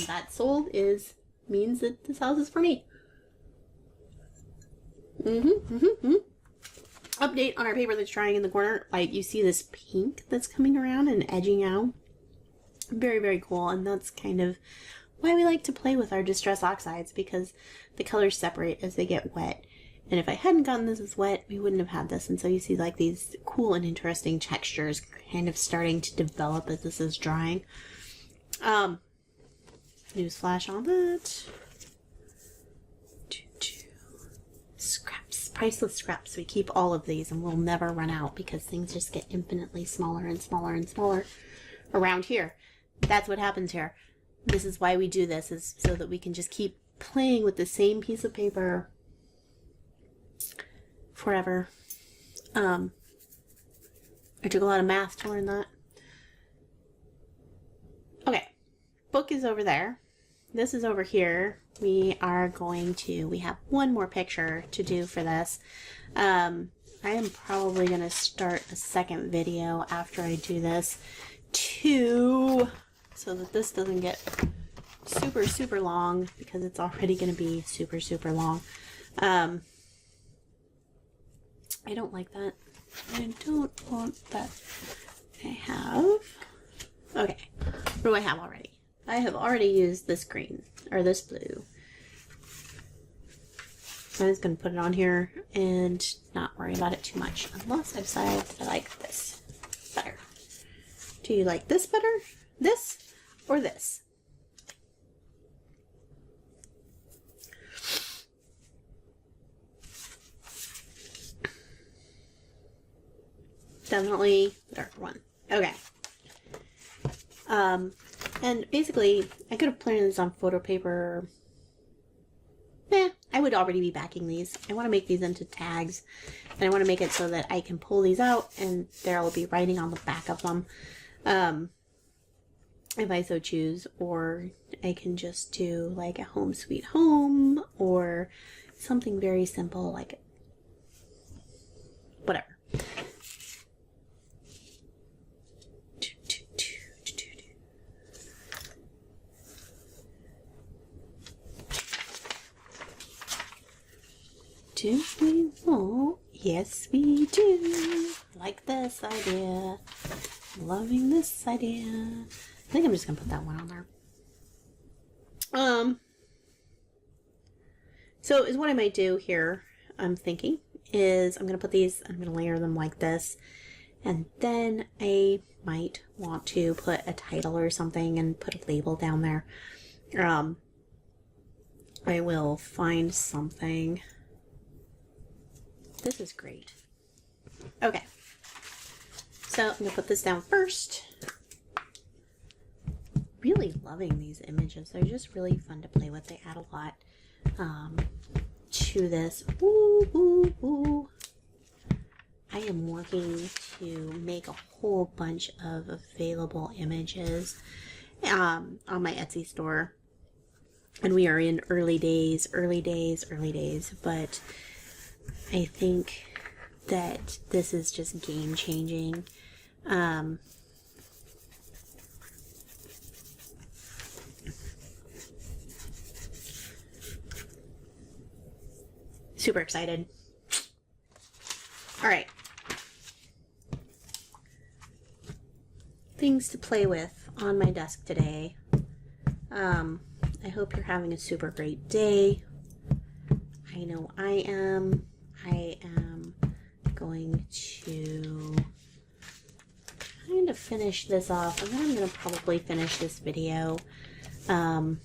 that sold means that this house is for me. Update on our paper that's drying in the corner. Like, you see this pink that's coming around and edging out. Very, very cool. And that's kind of why we like to play with our distress oxides, because the colors separate as they get wet. And if I hadn't gotten this as wet, we wouldn't have had this. And so you see like these cool and interesting textures kind of starting to develop as this is drying. Newsflash on that. Scraps, priceless scraps. We keep all of these and we'll never run out because things just get infinitely smaller and smaller and smaller around here. That's what happens here. This is why we do this, is so that we can just keep playing with the same piece of paper forever. I took a lot of math to learn that. Okay, book is over there. This is over here. We have one more picture to do for this. I am probably going to start a second video after I do this too, so that this doesn't get super, super long, because it's already going to be super, super long. I don't like that. I don't want that. Okay, what do I have already? I have already used this green, or this blue. I'm just going to put it on here and not worry about it too much, unless I decide I like this better. Do you like this better? This or this? Definitely the darker one. Okay. And basically, I could have printed this on photo paper. I would already be backing these. I want to make these into tags, and I want to make it so that I can pull these out and there will be writing on the back of them, if I so choose, or I can just do like a home sweet home or something very simple, like whatever. Do we want? Yes, we do. Like this idea. Loving this idea. I think I'm just gonna put that one on there. So is what I might do here, I'm thinking, is I'm gonna put these, I'm gonna layer them like this, and then I might want to put a title or something and put a label down there. I will find something. This is great. Okay, so I'm gonna put this down first. Really loving these images. They're just really fun to play with. They add a lot to this. Ooh, ooh, ooh. I am working to make a whole bunch of available images on my Etsy store. And we are in early days, but I think that this is just game changing. Super excited. All right. Things to play with on my desk today. I hope you're having a super great day. I know I am. I am going to kind of finish this off, and then I'm going to probably finish this video. I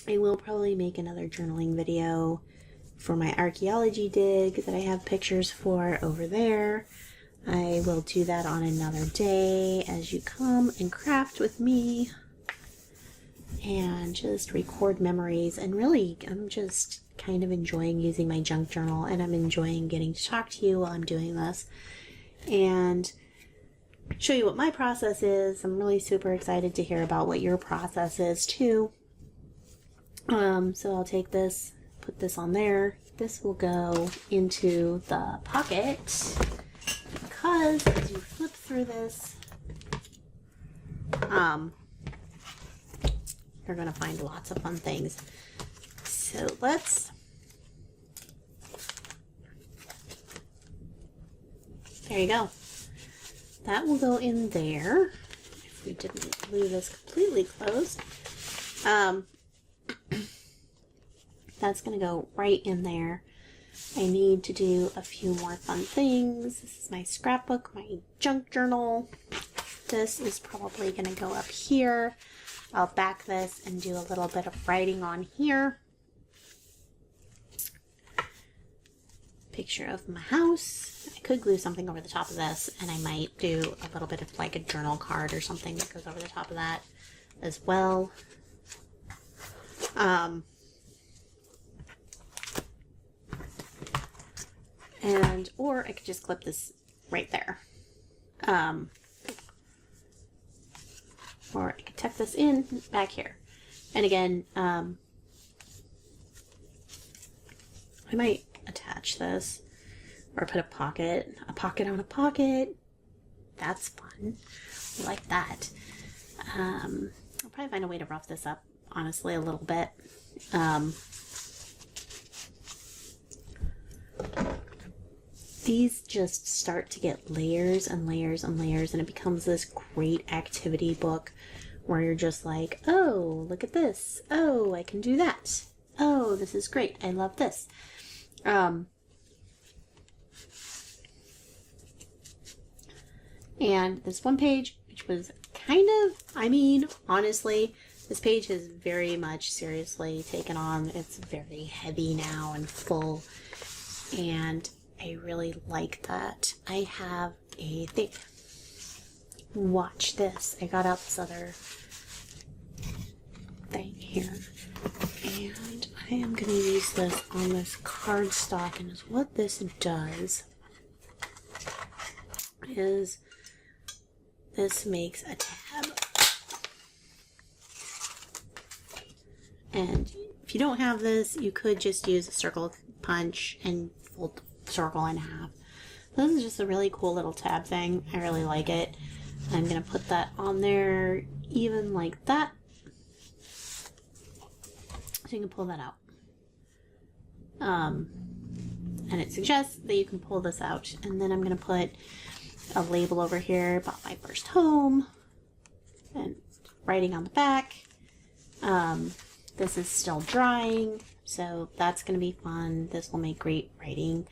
will probably make another journaling video for my archaeology dig that I have pictures for over there. I will do that on another day as you come and craft with me. and just record memories. And really, I'm just kind of enjoying using my junk journal, and I'm enjoying getting to talk to you while I'm doing this and show you what my process is. I'm really super excited to hear about what your process is too. So I'll take this, put this on there. This will go into the pocket because as you flip through this, you're going to find lots of fun things. So there you go. That will go in there if we didn't leave this completely closed. That's going to go right in there. I need to do a few more fun things. This is my scrapbook, my junk journal. This is probably going to go up here. I'll back this and do a little bit of writing on here. Picture of my house. I could glue something over the top of this, and I might do a little bit of like a journal card or something that goes over the top of that as well. Or I could just clip this right there. Or I could tuck this in back here. And again, I might attach this or put a pocket on a pocket. That's fun. I like that. I'll probably find a way to rough this up, honestly, a little bit. These just start to get layers and layers and layers, and it becomes this great activity book where you're just like, oh, look at this. Oh, I can do that. Oh, this is great. I love this. And this one page, which was kind of, I mean, honestly, this page has very much seriously taken on. It's very heavy now and full, and I really like that. I have a thing. Watch this. I got out this other thing here, and I am going to use this on this cardstock, and what this does is this makes a tab. And if you don't have this, you could just use a circle punch and fold the circle in half. This is just a really cool little tab thing. I really like it. I'm going to put that on there even like that. So you can pull that out. And it suggests that you can pull this out. And then I'm going to put a label over here, bought my first home, and writing on the back. This is still drying, so that's going to be fun. This will make great writing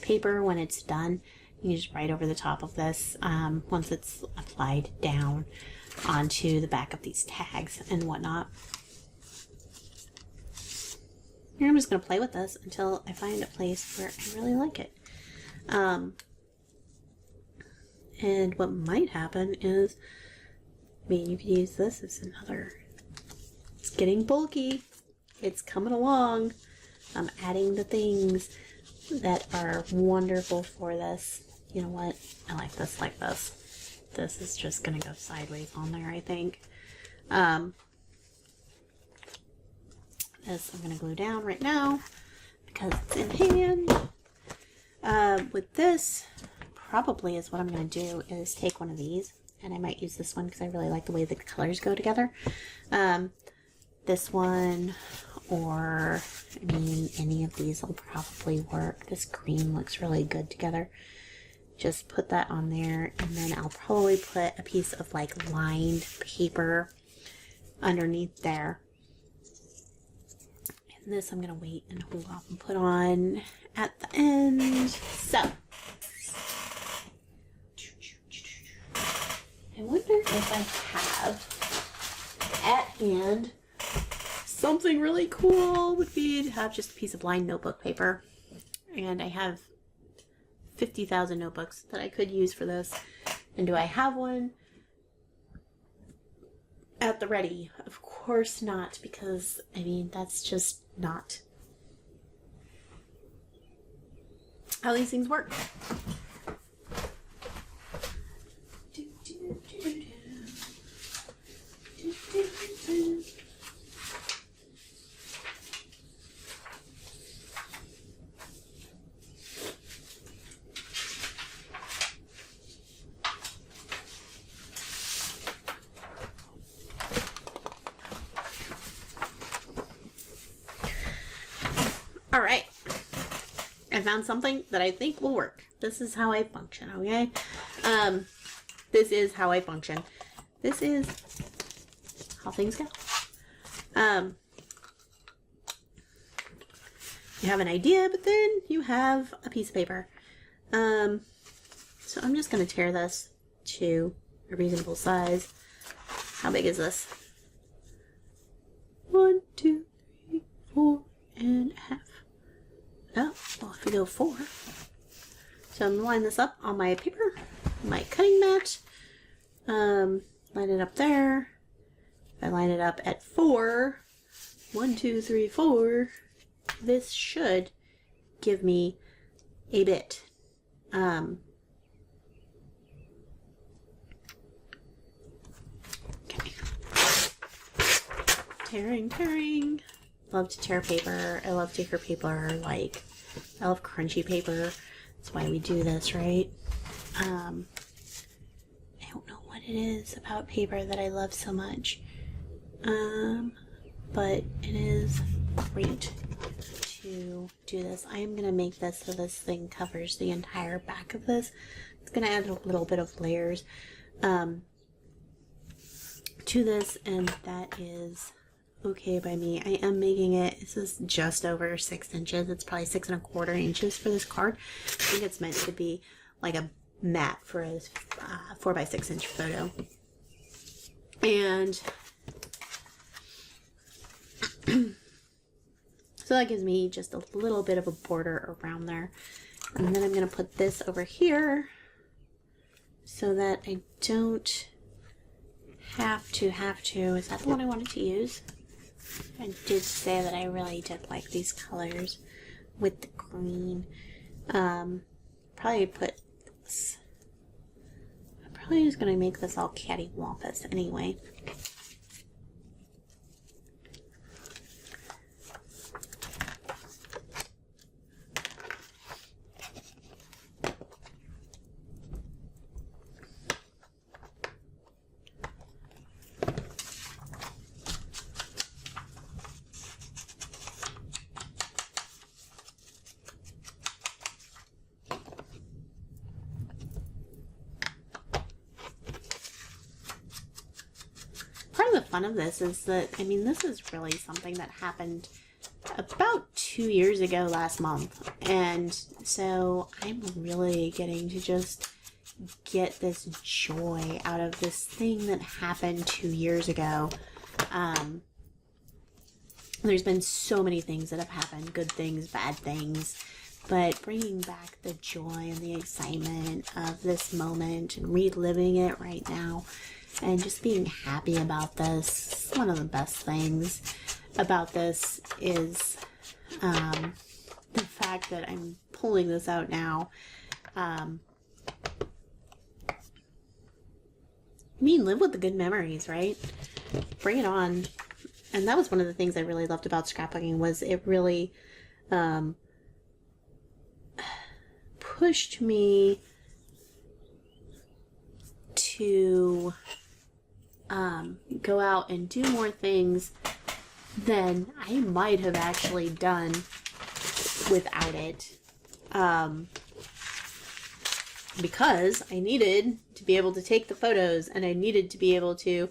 paper when it's done. You can just write over the top of this once it's applied down onto the back of these tags and whatnot. Here I'm just going to play with this until I find a place where I really like it. And what might happen is, I mean, you could use this as another. It's getting bulky. It's coming along. I'm adding the things that are wonderful for this. You know what? I like this like this. This is just going to go sideways on there, I think. This I'm going to glue down right now because it's in hand. With this, probably is what I'm going to do is take one of these, and I might use this one because I really like the way the colors go together. This one, or I mean, any of these will probably work. This green looks really good together. Just put that on there, and then I'll probably put a piece of like lined paper underneath there. And this I'm going to wait and hold off and put on at the end. So, I wonder if I have at hand something really cool. Would be to have just a piece of lined notebook paper. And I have 50,000 notebooks that I could use for this. And do I have one? at the ready. Of course not, because, I mean, that's just not how these things work. All right, I found something that I think will work. This is how I function, okay? This is how I function. This is how things go. You have an idea, but then you have a piece of paper. So I'm just going to tear this to a reasonable size. How big is this? 1, 2, 3, 4 and a half. Oh, well, if we go 4. So I'm lining this up on my paper, my cutting mat. Line it up there. If I line it up at 4, 1, 2, 3, 4, this should give me a bit. Okay. Tearing. Love to tear paper. I love thicker paper. Like, I love crunchy paper. That's why we do this, right? I don't know what it is about paper that I love so much. But it is great to do this. I am going to make this so this thing covers the entire back of this. It's going to add a little bit of layers to this, and that is okay by me. I am making it, this is just over 6 inches. It's probably 6¼ inches for this card. I think it's meant to be like a mat for a 4x6 inch photo. And so that gives me just a little bit of a border around there. And then I'm going to put this over here so that I don't have to, is that the one I wanted to use? I did say that I really did like these colors with the green. Probably put this. I'm probably just going to make this all cattywampus anyway. Part of the fun of this is that, I mean, this is really something that happened about 2 years ago last month. And so I'm really getting to just get this joy out of this thing that happened 2 years ago. There's been so many things that have happened, good things, bad things, but bringing back the joy and the excitement of this moment and reliving it right now and just being happy about this. One of the best things about this is the fact that I'm pulling this out now. I mean, live with the good memories, right? Bring it on. And that was one of the things I really loved about scrapbooking, was it really pushed me to go out and do more things than I might have actually done without it. Because I needed to be able to take the photos, and I needed to be able to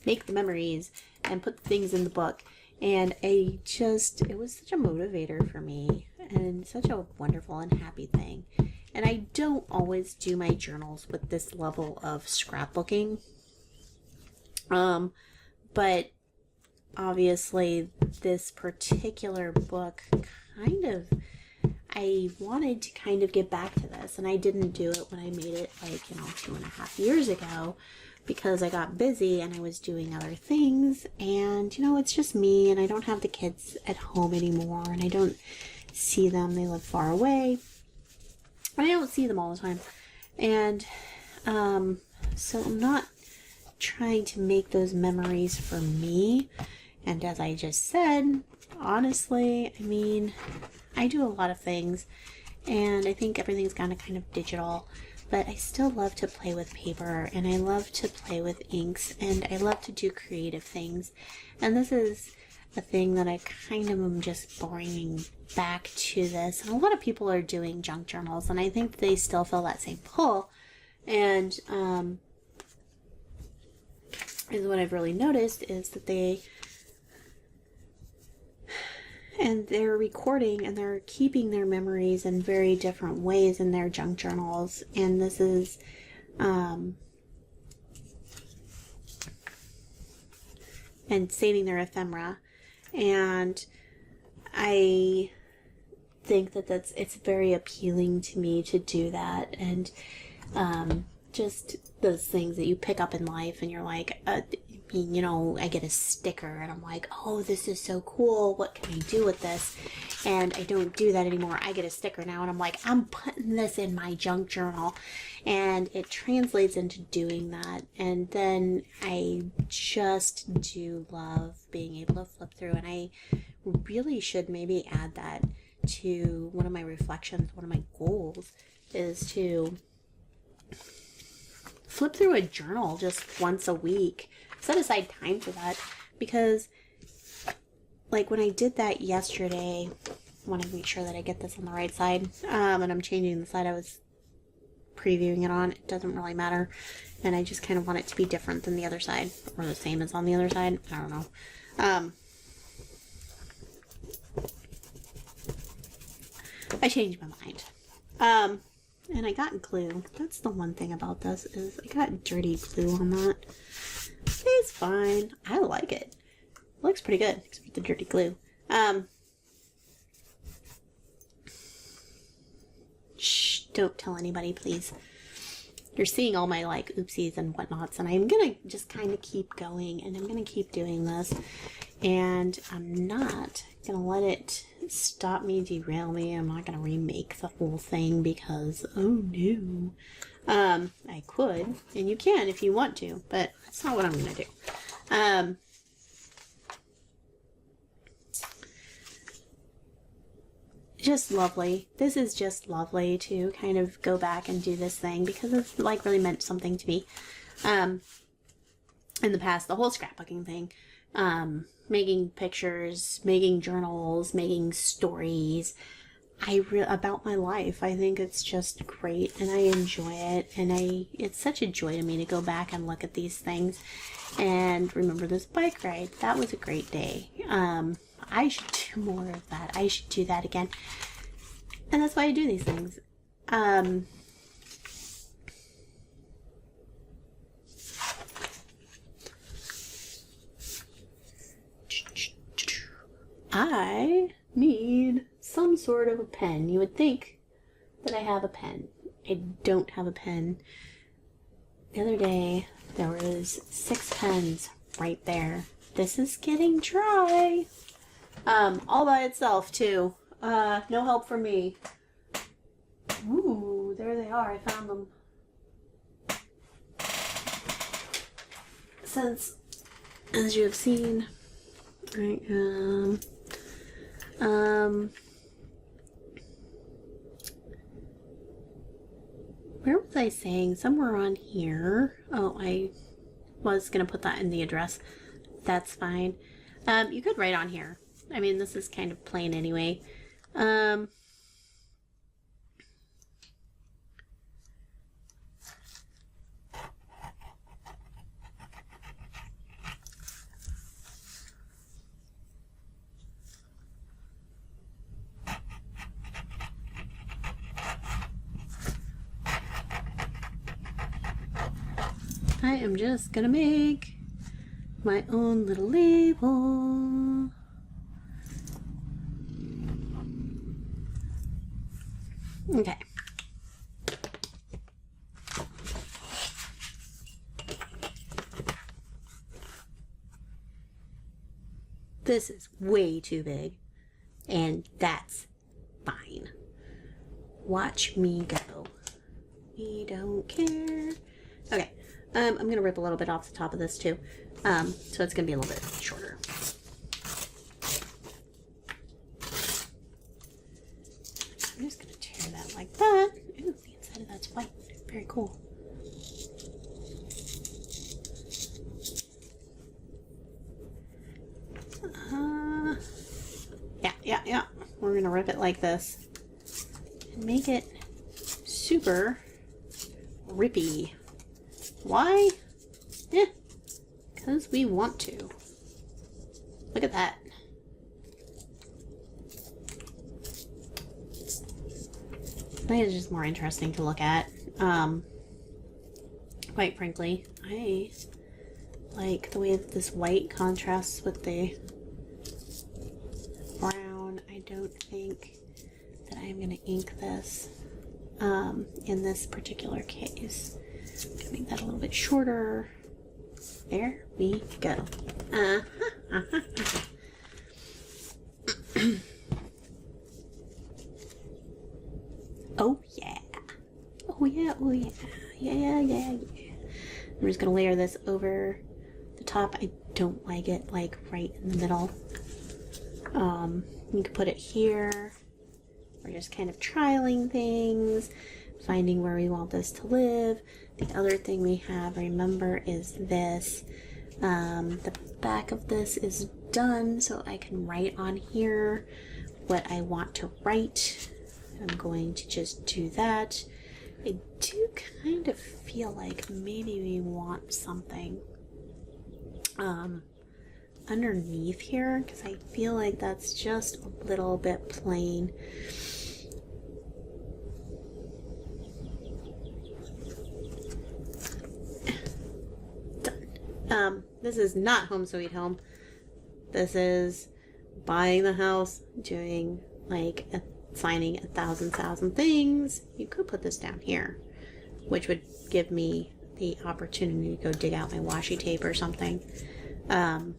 make the memories and put the things in the book. And it was such a motivator for me and such a wonderful and happy thing. And I don't always do my journals with this level of scrapbooking. But obviously this particular book I wanted to kind of get back to this, and I didn't do it when I made it, like, 2.5 years ago. because I got busy and I was doing other things, and you know, it's just me, and I don't have the kids at home anymore, and I don't see them. They live far away, and I don't see them all the time. And so I'm not trying to make those memories for me. And as I just said, honestly, I mean, I do a lot of things, and I think everything's gone kind of digital, but I still love to play with paper, and I love to play with inks, and I love to do creative things. And this is a thing that I kind of am just bringing back to this. And a lot of people are doing junk journals, and I think they still feel that same pull. And is what I've really noticed is that they're recording and they're keeping their memories in very different ways in their junk journals. And this is, and saving their ephemera. And I think that it's very appealing to me to do that. And, just those things that you pick up in life and you're like, you know, I get a sticker and I'm like, oh, this is so cool. What can I do with this? And I don't do that anymore. I get a sticker now and I'm like, I'm putting this in my junk journal. And it translates into doing that. And then I just do love being able to flip through. And I really should maybe add that to one of my reflections. One of my goals is to flip through a journal just once a week. Set aside time for that, because like when I did that yesterday, I want to make sure that I get this on the right side, and I'm changing the side I was previewing it on. It doesn't really matter, and I just kind of want it to be different than the other side, or the same as on the other side. I don't know. I changed my mind. And I got glue. That's the one thing about this, is I got dirty glue on that. It's fine. I like it. It looks pretty good, except for the dirty glue. Shh, don't tell anybody, please. You're seeing all my, like, oopsies and whatnots, and I'm gonna just kind of keep going, and I'm gonna keep doing this. And I'm not gonna let it stop me, derail me. I'm not gonna remake the whole thing because, oh no. I could, and you can if you want to, but that's not what I'm gonna do. Just lovely. This is just lovely to kind of go back and do this thing because it's like really meant something to me. In the past, the whole scrapbooking thing, making pictures, making journals, making stories, about my life. I think it's just great, and I enjoy it, and it's such a joy to me to go back and look at these things and remember this bike ride. That was a great day. I should do more of that. I should do that again. And that's why I do these things. I need some sort of a pen. You would think that I have a pen. I don't have a pen. The other day, there was 6 pens right there. This is getting dry. All by itself, too. No help from me. Ooh, there they are. I found them. Since, as you have seen, right, where was I saying? Somewhere on here. Oh, I was going to put that in the address. That's fine. You could write on here. I mean, this is kind of plain anyway. I am just gonna make my own little label. Okay. this is way too big, and that's fine. Watch me go. We don't care. Okay, I'm gonna rip a little bit off the top of this too, so it's gonna be a little bit shorter. I'm just gonna tear that like that. Ooh, the inside of that's white. Very cool. Yeah. We're gonna rip it like this and make it super rippy. Why? Because we want to. Look at that. I think it's just more interesting to look at. Quite frankly, I like the way that this white contrasts with the brown. I don't think that I'm going to ink this in this particular case. I'm going to make that a little bit shorter. There we go. Oh yeah. Oh yeah, oh yeah. Yeah. I'm just gonna layer this over the top. I don't like it like right in the middle. You could put it here. We're just kind of trialing things, finding where we want this to live. The other thing we have, remember, is this. The back of this is done, so I can write on here what I want to write. I'm going to just do that. I do kind of feel like maybe we want something underneath here, because I feel like that's just a little bit plain. Done. This is not Home Sweet Home. This is buying the house, doing like signing 1,000 things. You could put this down here, which would give me the opportunity to go dig out my washi tape or something. I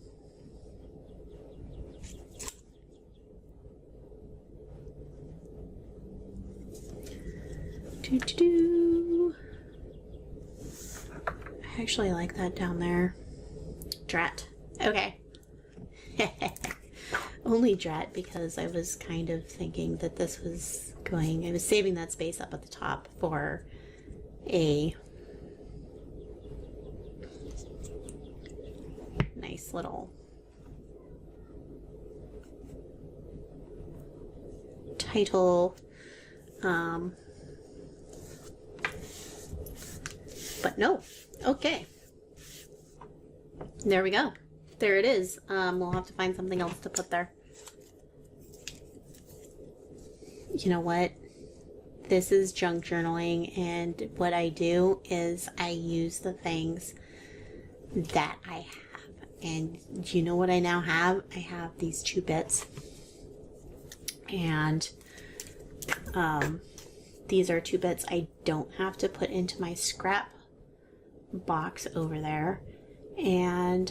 actually like that down there. Drat. Okay. Only drat because I was kind of thinking that this was going, I was saving that space up at the top for a nice little title. But no. Okay. There we go. There it is. We'll have to find something else to put there. You know what? This is junk journaling, and what I do is I use the things that I have. And you know what I now have? I have these 2 bits. And these are 2 bits I don't have to put into my scrap box over there. And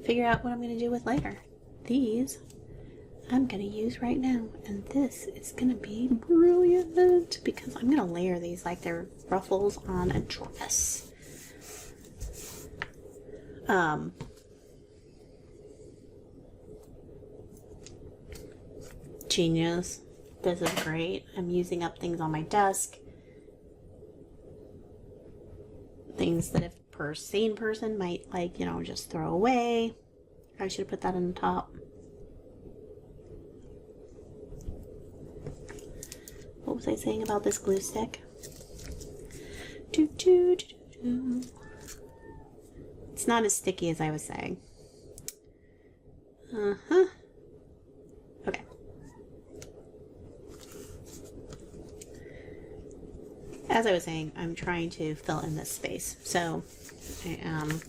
figure out what I'm going to do with later. These I'm going to use right now, and this is going to be brilliant because I'm going to layer these like they're ruffles on a dress. Genius. This is great. I'm using up things on my desk. Things that if a sane person might, like, you know, just throw away. I should have put that on the top. What was I saying about this glue stick? It's not as sticky as I was saying. Okay. As I was saying, I'm trying to fill in this space. So I am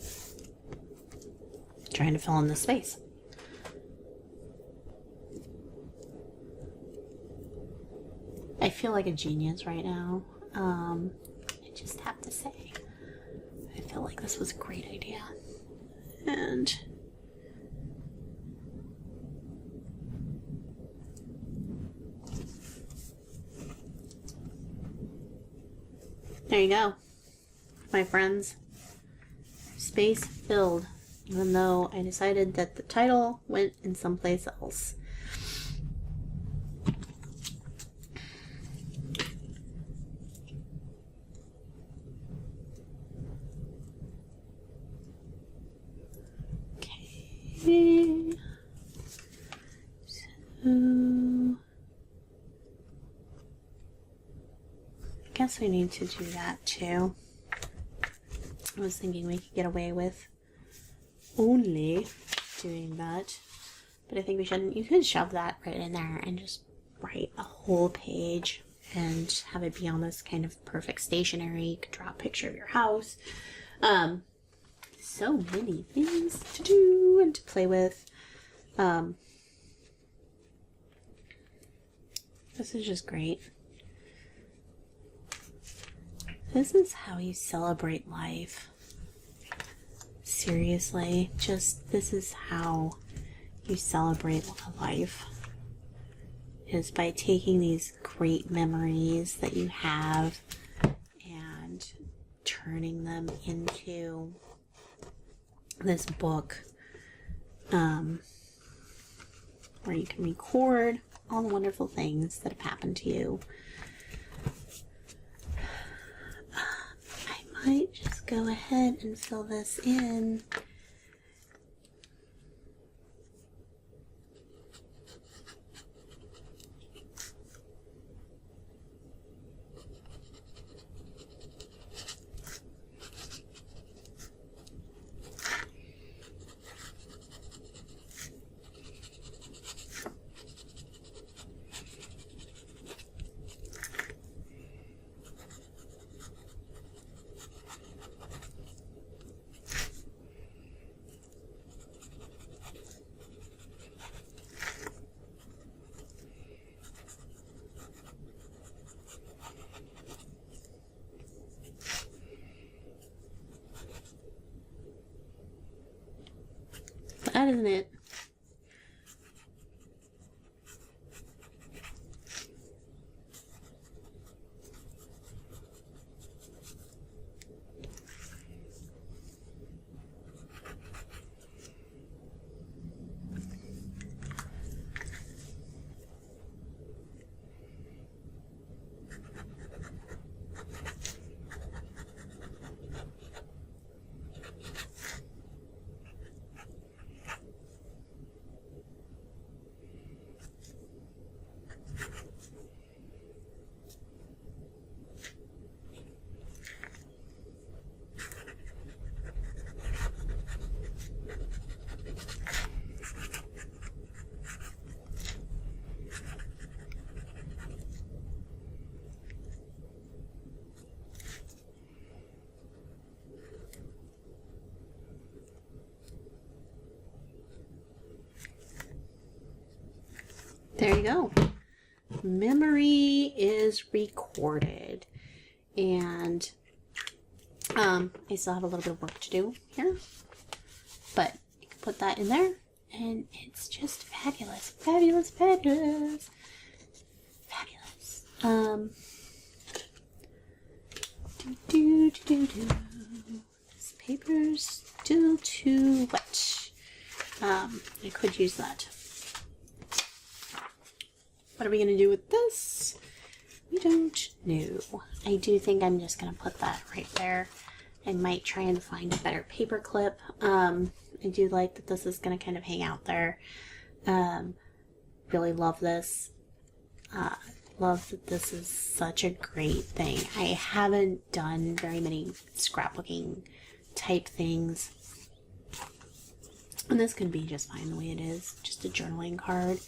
trying to fill in this space. I feel like a genius right now. I just have to say, I feel like this was a great idea. And There you go, my friends. Space filled, even though I decided that the title went in someplace else. Okay. So I guess we need to do that too. I was thinking we could get away with only doing that, but I think we shouldn't. You could shove that right in there and just write a whole page and have it be on this kind of perfect stationery. You could draw a picture of your house. So many things to do and to play with. This is just great. This is how you celebrate life. Seriously, just this is how you celebrate life. Is by taking these great memories that you have and turning them into this book, where you can record all the wonderful things that have happened to you. I might just go ahead and fill this in. That isn't it. There you go. Memory is recorded. And I still have a little bit of work to do here. But you can put that in there and it's just fabulous. Fabulous, fabulous. Fabulous. This paper's still too wet. I could use that. What are we going to do with this? We don't know. I do think I'm just going to put that right there. I might try and find a better paper clip. I do like that this is going to kind of hang out there. Really love this. Love that this is such a great thing. I haven't done very many scrapbooking type things. And this could be just fine the way it is. Just a journaling card.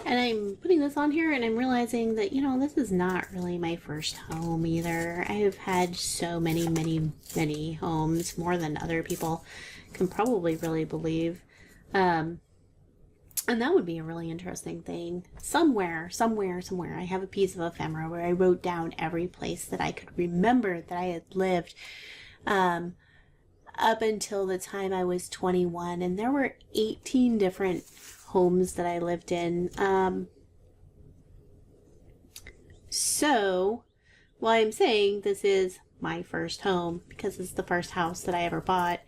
And I'm putting this on here and I'm realizing that, you know, this is not really my first home either. I have had so many, many, many homes, more than other people can probably really believe. And that would be a really interesting thing. Somewhere, I have a piece of ephemera where I wrote down every place that I could remember that I had lived up until the time I was 21. And there were 18 different homes that I lived in. So, while I'm saying this is my first home, because it's the first house that I ever bought,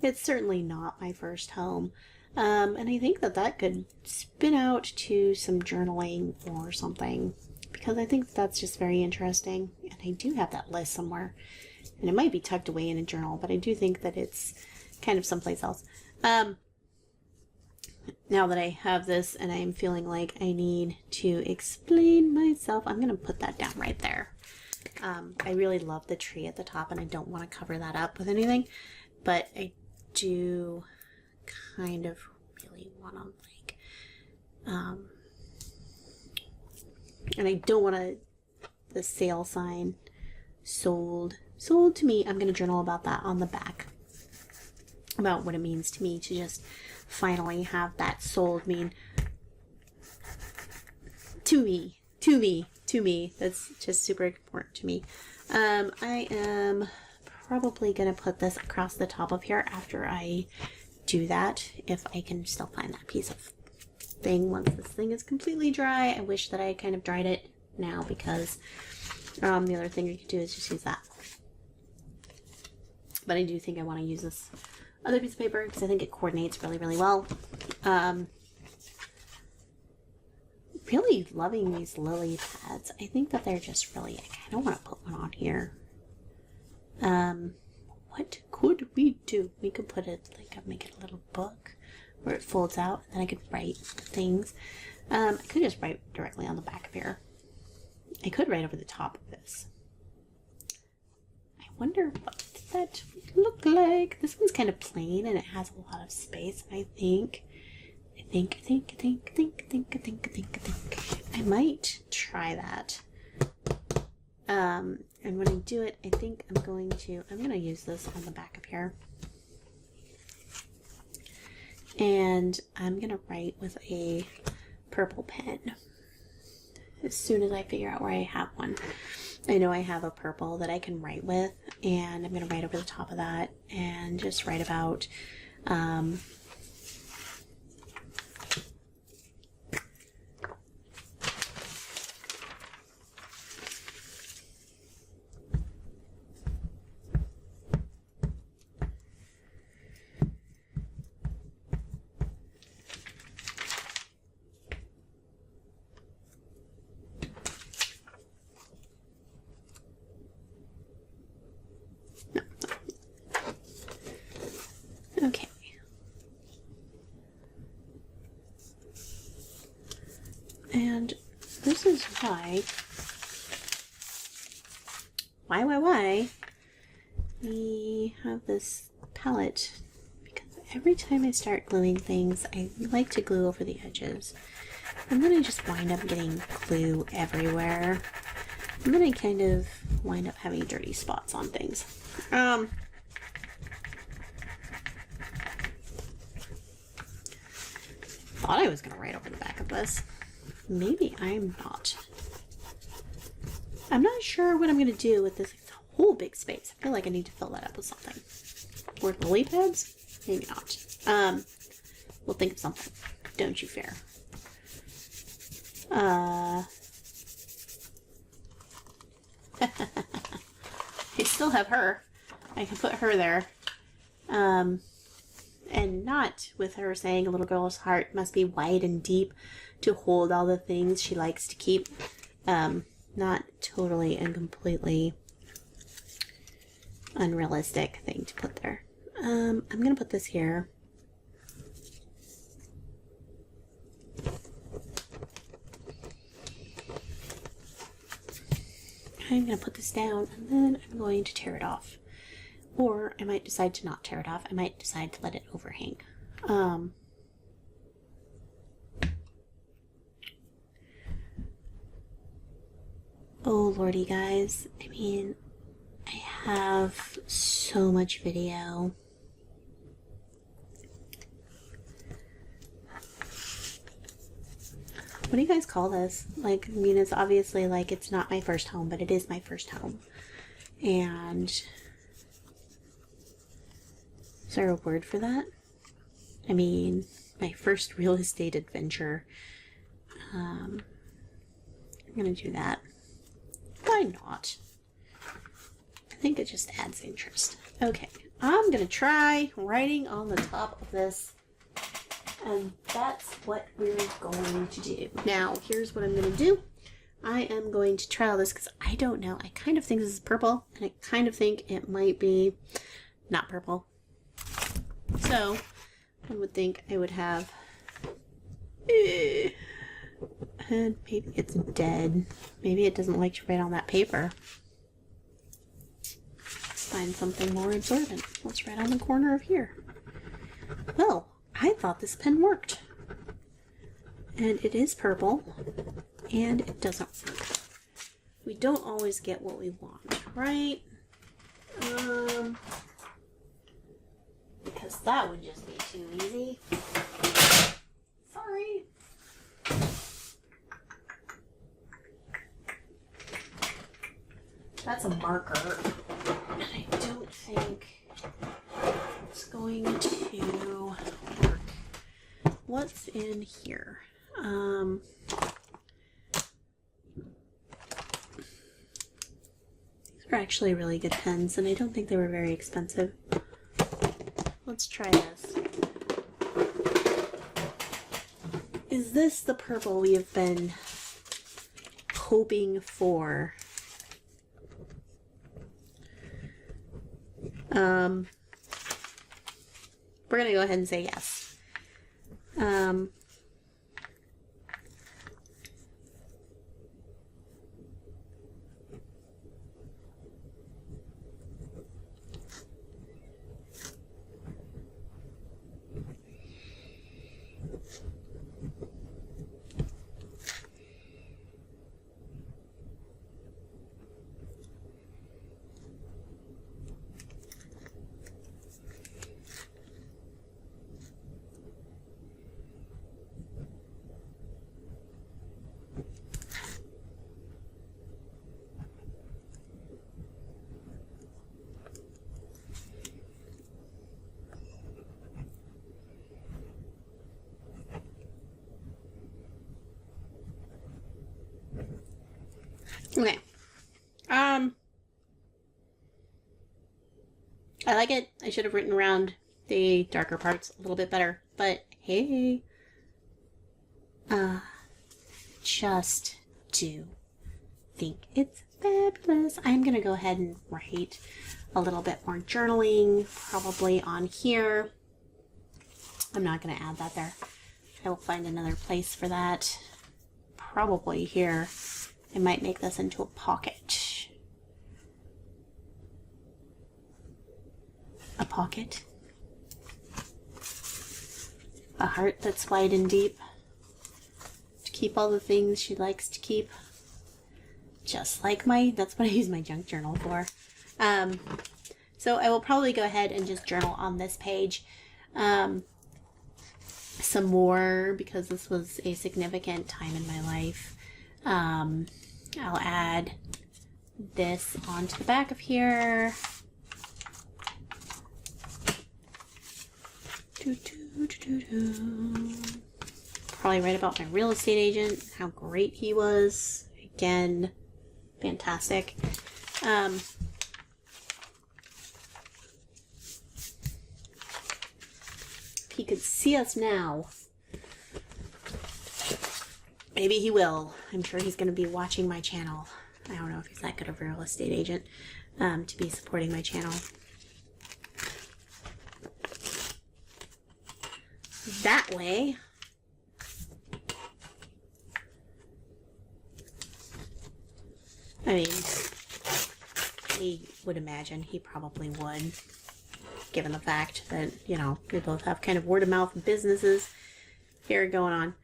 it's certainly not my first home. And I think that that could spin out to some journaling or something, because I think that's just very interesting. And I do have that list somewhere, and it might be tucked away in a journal, but I do think that it's kind of someplace else. Now that I have this and I'm feeling like I need to explain myself, I'm going to put that down right there. I really love the tree at the top and I don't want to cover that up with anything, but I do kind of really want to, like, and I don't want the sale sign, sold to me. I'm going to journal about that on the back, about what it means to me to just finally have that sold mean to me. That's just super important to me. I am probably going to put this across the top of here after I do that, if I can still find that piece of thing once this thing is completely dry. I wish that I kind of dried it now, because the other thing you could do is just use that. But I do think I want to use this other piece of paper because I think it coordinates really, really well. Really loving these lily pads. I think that they're just really, I kind of want to put one on here. What could we do? We could put it, like, make it a little book where it folds out, and then I could write things. I could just write directly on the back of here. I could write over the top of this. I wonder what that would look like. This one's kind of plain and it has a lot of space. I think I might try that. And when I do it, I think I'm going to use this on the back of here. And I'm going to write with a purple pen as soon as I figure out where I have one. I know I have a purple that I can write with, and I'm going to write over the top of that and just write about okay. And this is why we have this palette, because every time I start gluing things, I like to glue over the edges, and then I just wind up getting glue everywhere, and then I kind of wind up having dirty spots on things. Thought I was going to write over the back of this. Maybe I'm not. I'm not sure what I'm going to do with this whole big space. I feel like I need to fill that up with something. Or lily pads? Maybe not. We'll think of something. Don't you fear. I still have her. I can put her there. And not with her saying a little girl's heart must be wide and deep to hold all the things she likes to keep. Not totally and completely unrealistic thing to put there. I'm going to put this here. I'm going to put this down, and then I'm going to tear it off. Or I might decide to not tear it off. I might decide to let it overhang. Oh, lordy, guys. I mean, I have so much video. What do you guys call this? Like, I mean, it's obviously like it's not my first home, but it is my first home. And is there a word for that? I mean, my first real estate adventure. I'm gonna do that. Why not? I think it just adds interest. Okay, I'm gonna try writing on the top of this, and that's what we're going to do. Now, here's what I'm gonna do. I am going to try all this because I don't know. I kind of think this is purple, and I kind of think it might be not purple. So, I would think I would have... and maybe it's dead. Maybe it doesn't like to write on that paper. Find something more absorbent. Let's write on the corner of here. Well, I thought this pen worked. And it is purple. And it doesn't work. We don't always get what we want, right? Because that would just be too easy. Sorry. That's a marker. And I don't think it's going to work. What's in here? These are actually really good pens, and I don't think they were very expensive. Let's try this. Is this the purple we have been hoping for? We're gonna go ahead and say yes. Okay. I like it. I should have written around the darker parts a little bit better, but hey. Just do think it's fabulous. I'm gonna go ahead and write a little bit more journaling, probably on here. I'm not gonna add that there. I will find another place for that. Probably here. I might make this into a pocket. A pocket. A heart that's wide and deep. To keep all the things she likes to keep. Just like that's what I use my junk journal for. So I will probably go ahead and just journal on this page. Some more, because this was a significant time in my life. I'll add this onto the back of here. Probably write about my real estate agent, how great he was. Again, fantastic. If he could see us now, maybe he will. I'm sure he's going to be watching my channel. I don't know if he's that good of a real estate agent to be supporting my channel. That way, I mean, he would imagine he probably would, given the fact that, you know, we both have kind of word of mouth businesses here going on.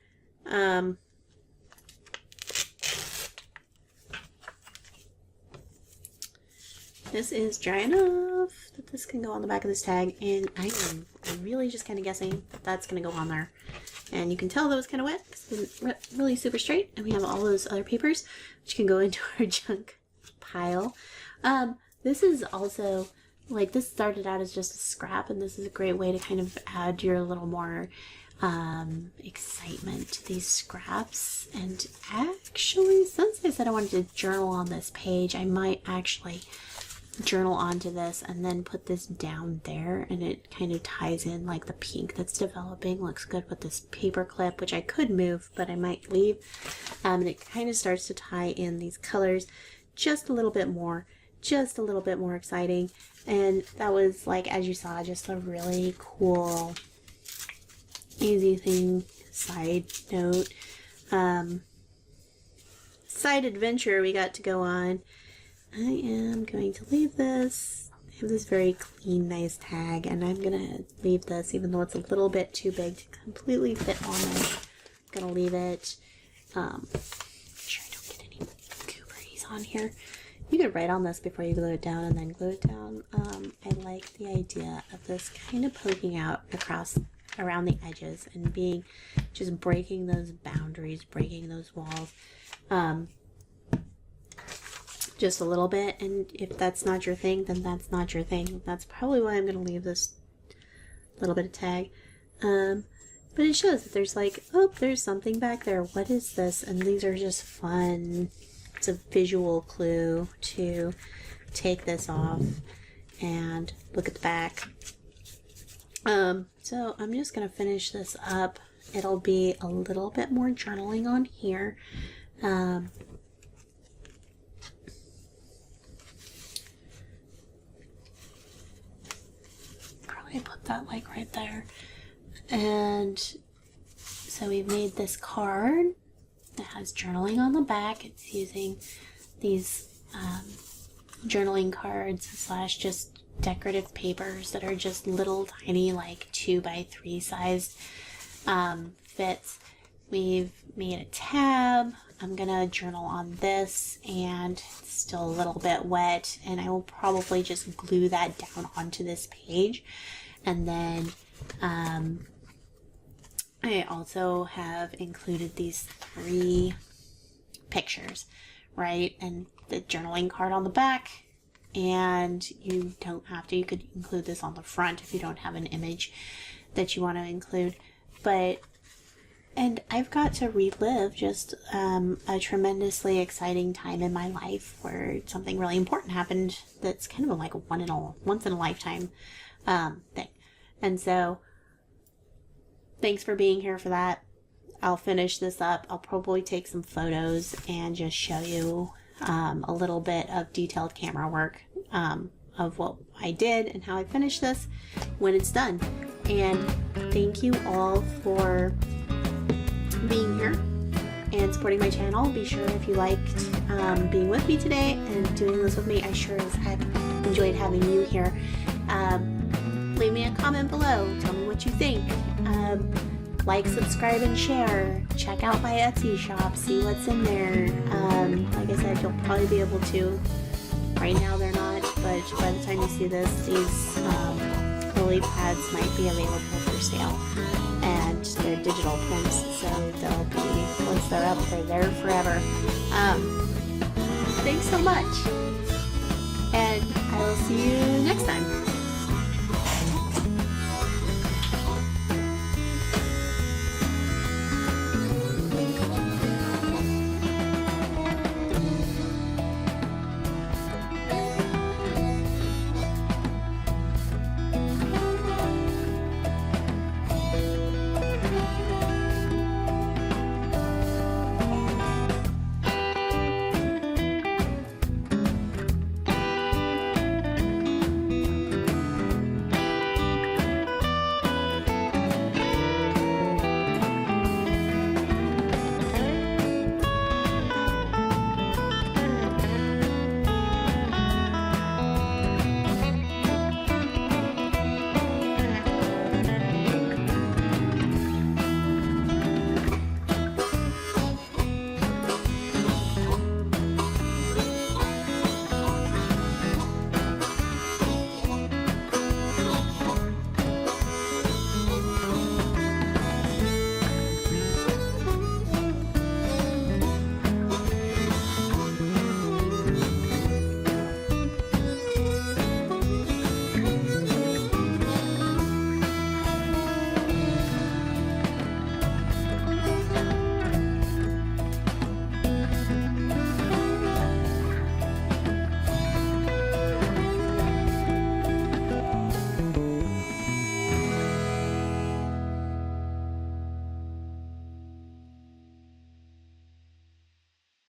this is dry enough that this can go on the back of this tag, and I am really just kind of guessing that that's going to go on there. And you can tell that was kind of wet because it's been really super straight, and we have all those other papers which can go into our junk pile. This is also, like, this started out as just a scrap, and this is a great way to kind of add your little more excitement to these scraps. And actually, since I said I wanted to journal on this page, I might actually journal onto this and then put this down there, and it kind of ties in, like, the pink that's developing looks good with this paper clip, which I could move, but I might leave. And it kind of starts to tie in these colors just a little bit more exciting. And that was, like, as you saw, just a really cool, easy thing. Side note, side adventure we got to go on. I am going to leave this. I have this very clean, nice tag, and I'm gonna leave this, even though it's a little bit too big to completely fit on it. I'm gonna leave it. Make sure I don't get any gooberies on here. You could write on this before you glue it down and then glue it down. I like the idea of this kind of poking out around the edges and being, just breaking those boundaries, breaking those walls. Just a little bit, and if that's not your thing, then that's not your thing. That's probably why I'm going to leave this little bit of tag. But it shows that there's, like, oh, there's something back there. What is this? And these are just fun. It's a visual clue to take this off and look at the back. So I'm just going to finish this up. It'll be a little bit more journaling on here. I put that, like, right there. And so we've made this card that has journaling on the back. It's using these journaling cards / just decorative papers that are just little tiny, like, 2x3 sized fits. We've made a tab. I'm gonna journal on this, and it's still a little bit wet, and I will probably just glue that down onto this page. And then I also have included these 3 pictures, right? And the journaling card on the back, and you don't have to. You could include this on the front if you don't have an image that you want to include. And I've got to relive just a tremendously exciting time in my life where something really important happened that's kind of like a once in a lifetime thing. And so thanks for being here for that. I'll finish this up. I'll probably take some photos and just show you a little bit of detailed camera work of what I did and how I finished this when it's done. And thank you all for being here and supporting my channel. Be sure, if you liked being with me today and doing this with me, I sure as heck enjoyed having you here. Leave me a comment below. Tell me what you think. Like, subscribe, and share. Check out my Etsy shop. See what's in there. Like I said, you'll probably be able to. Right now they're not, but by the time you see this, these lily pads might be available for sale. And they're digital prints, so they'll be, once they're up, they're there forever. Thanks so much, and I will see you next time.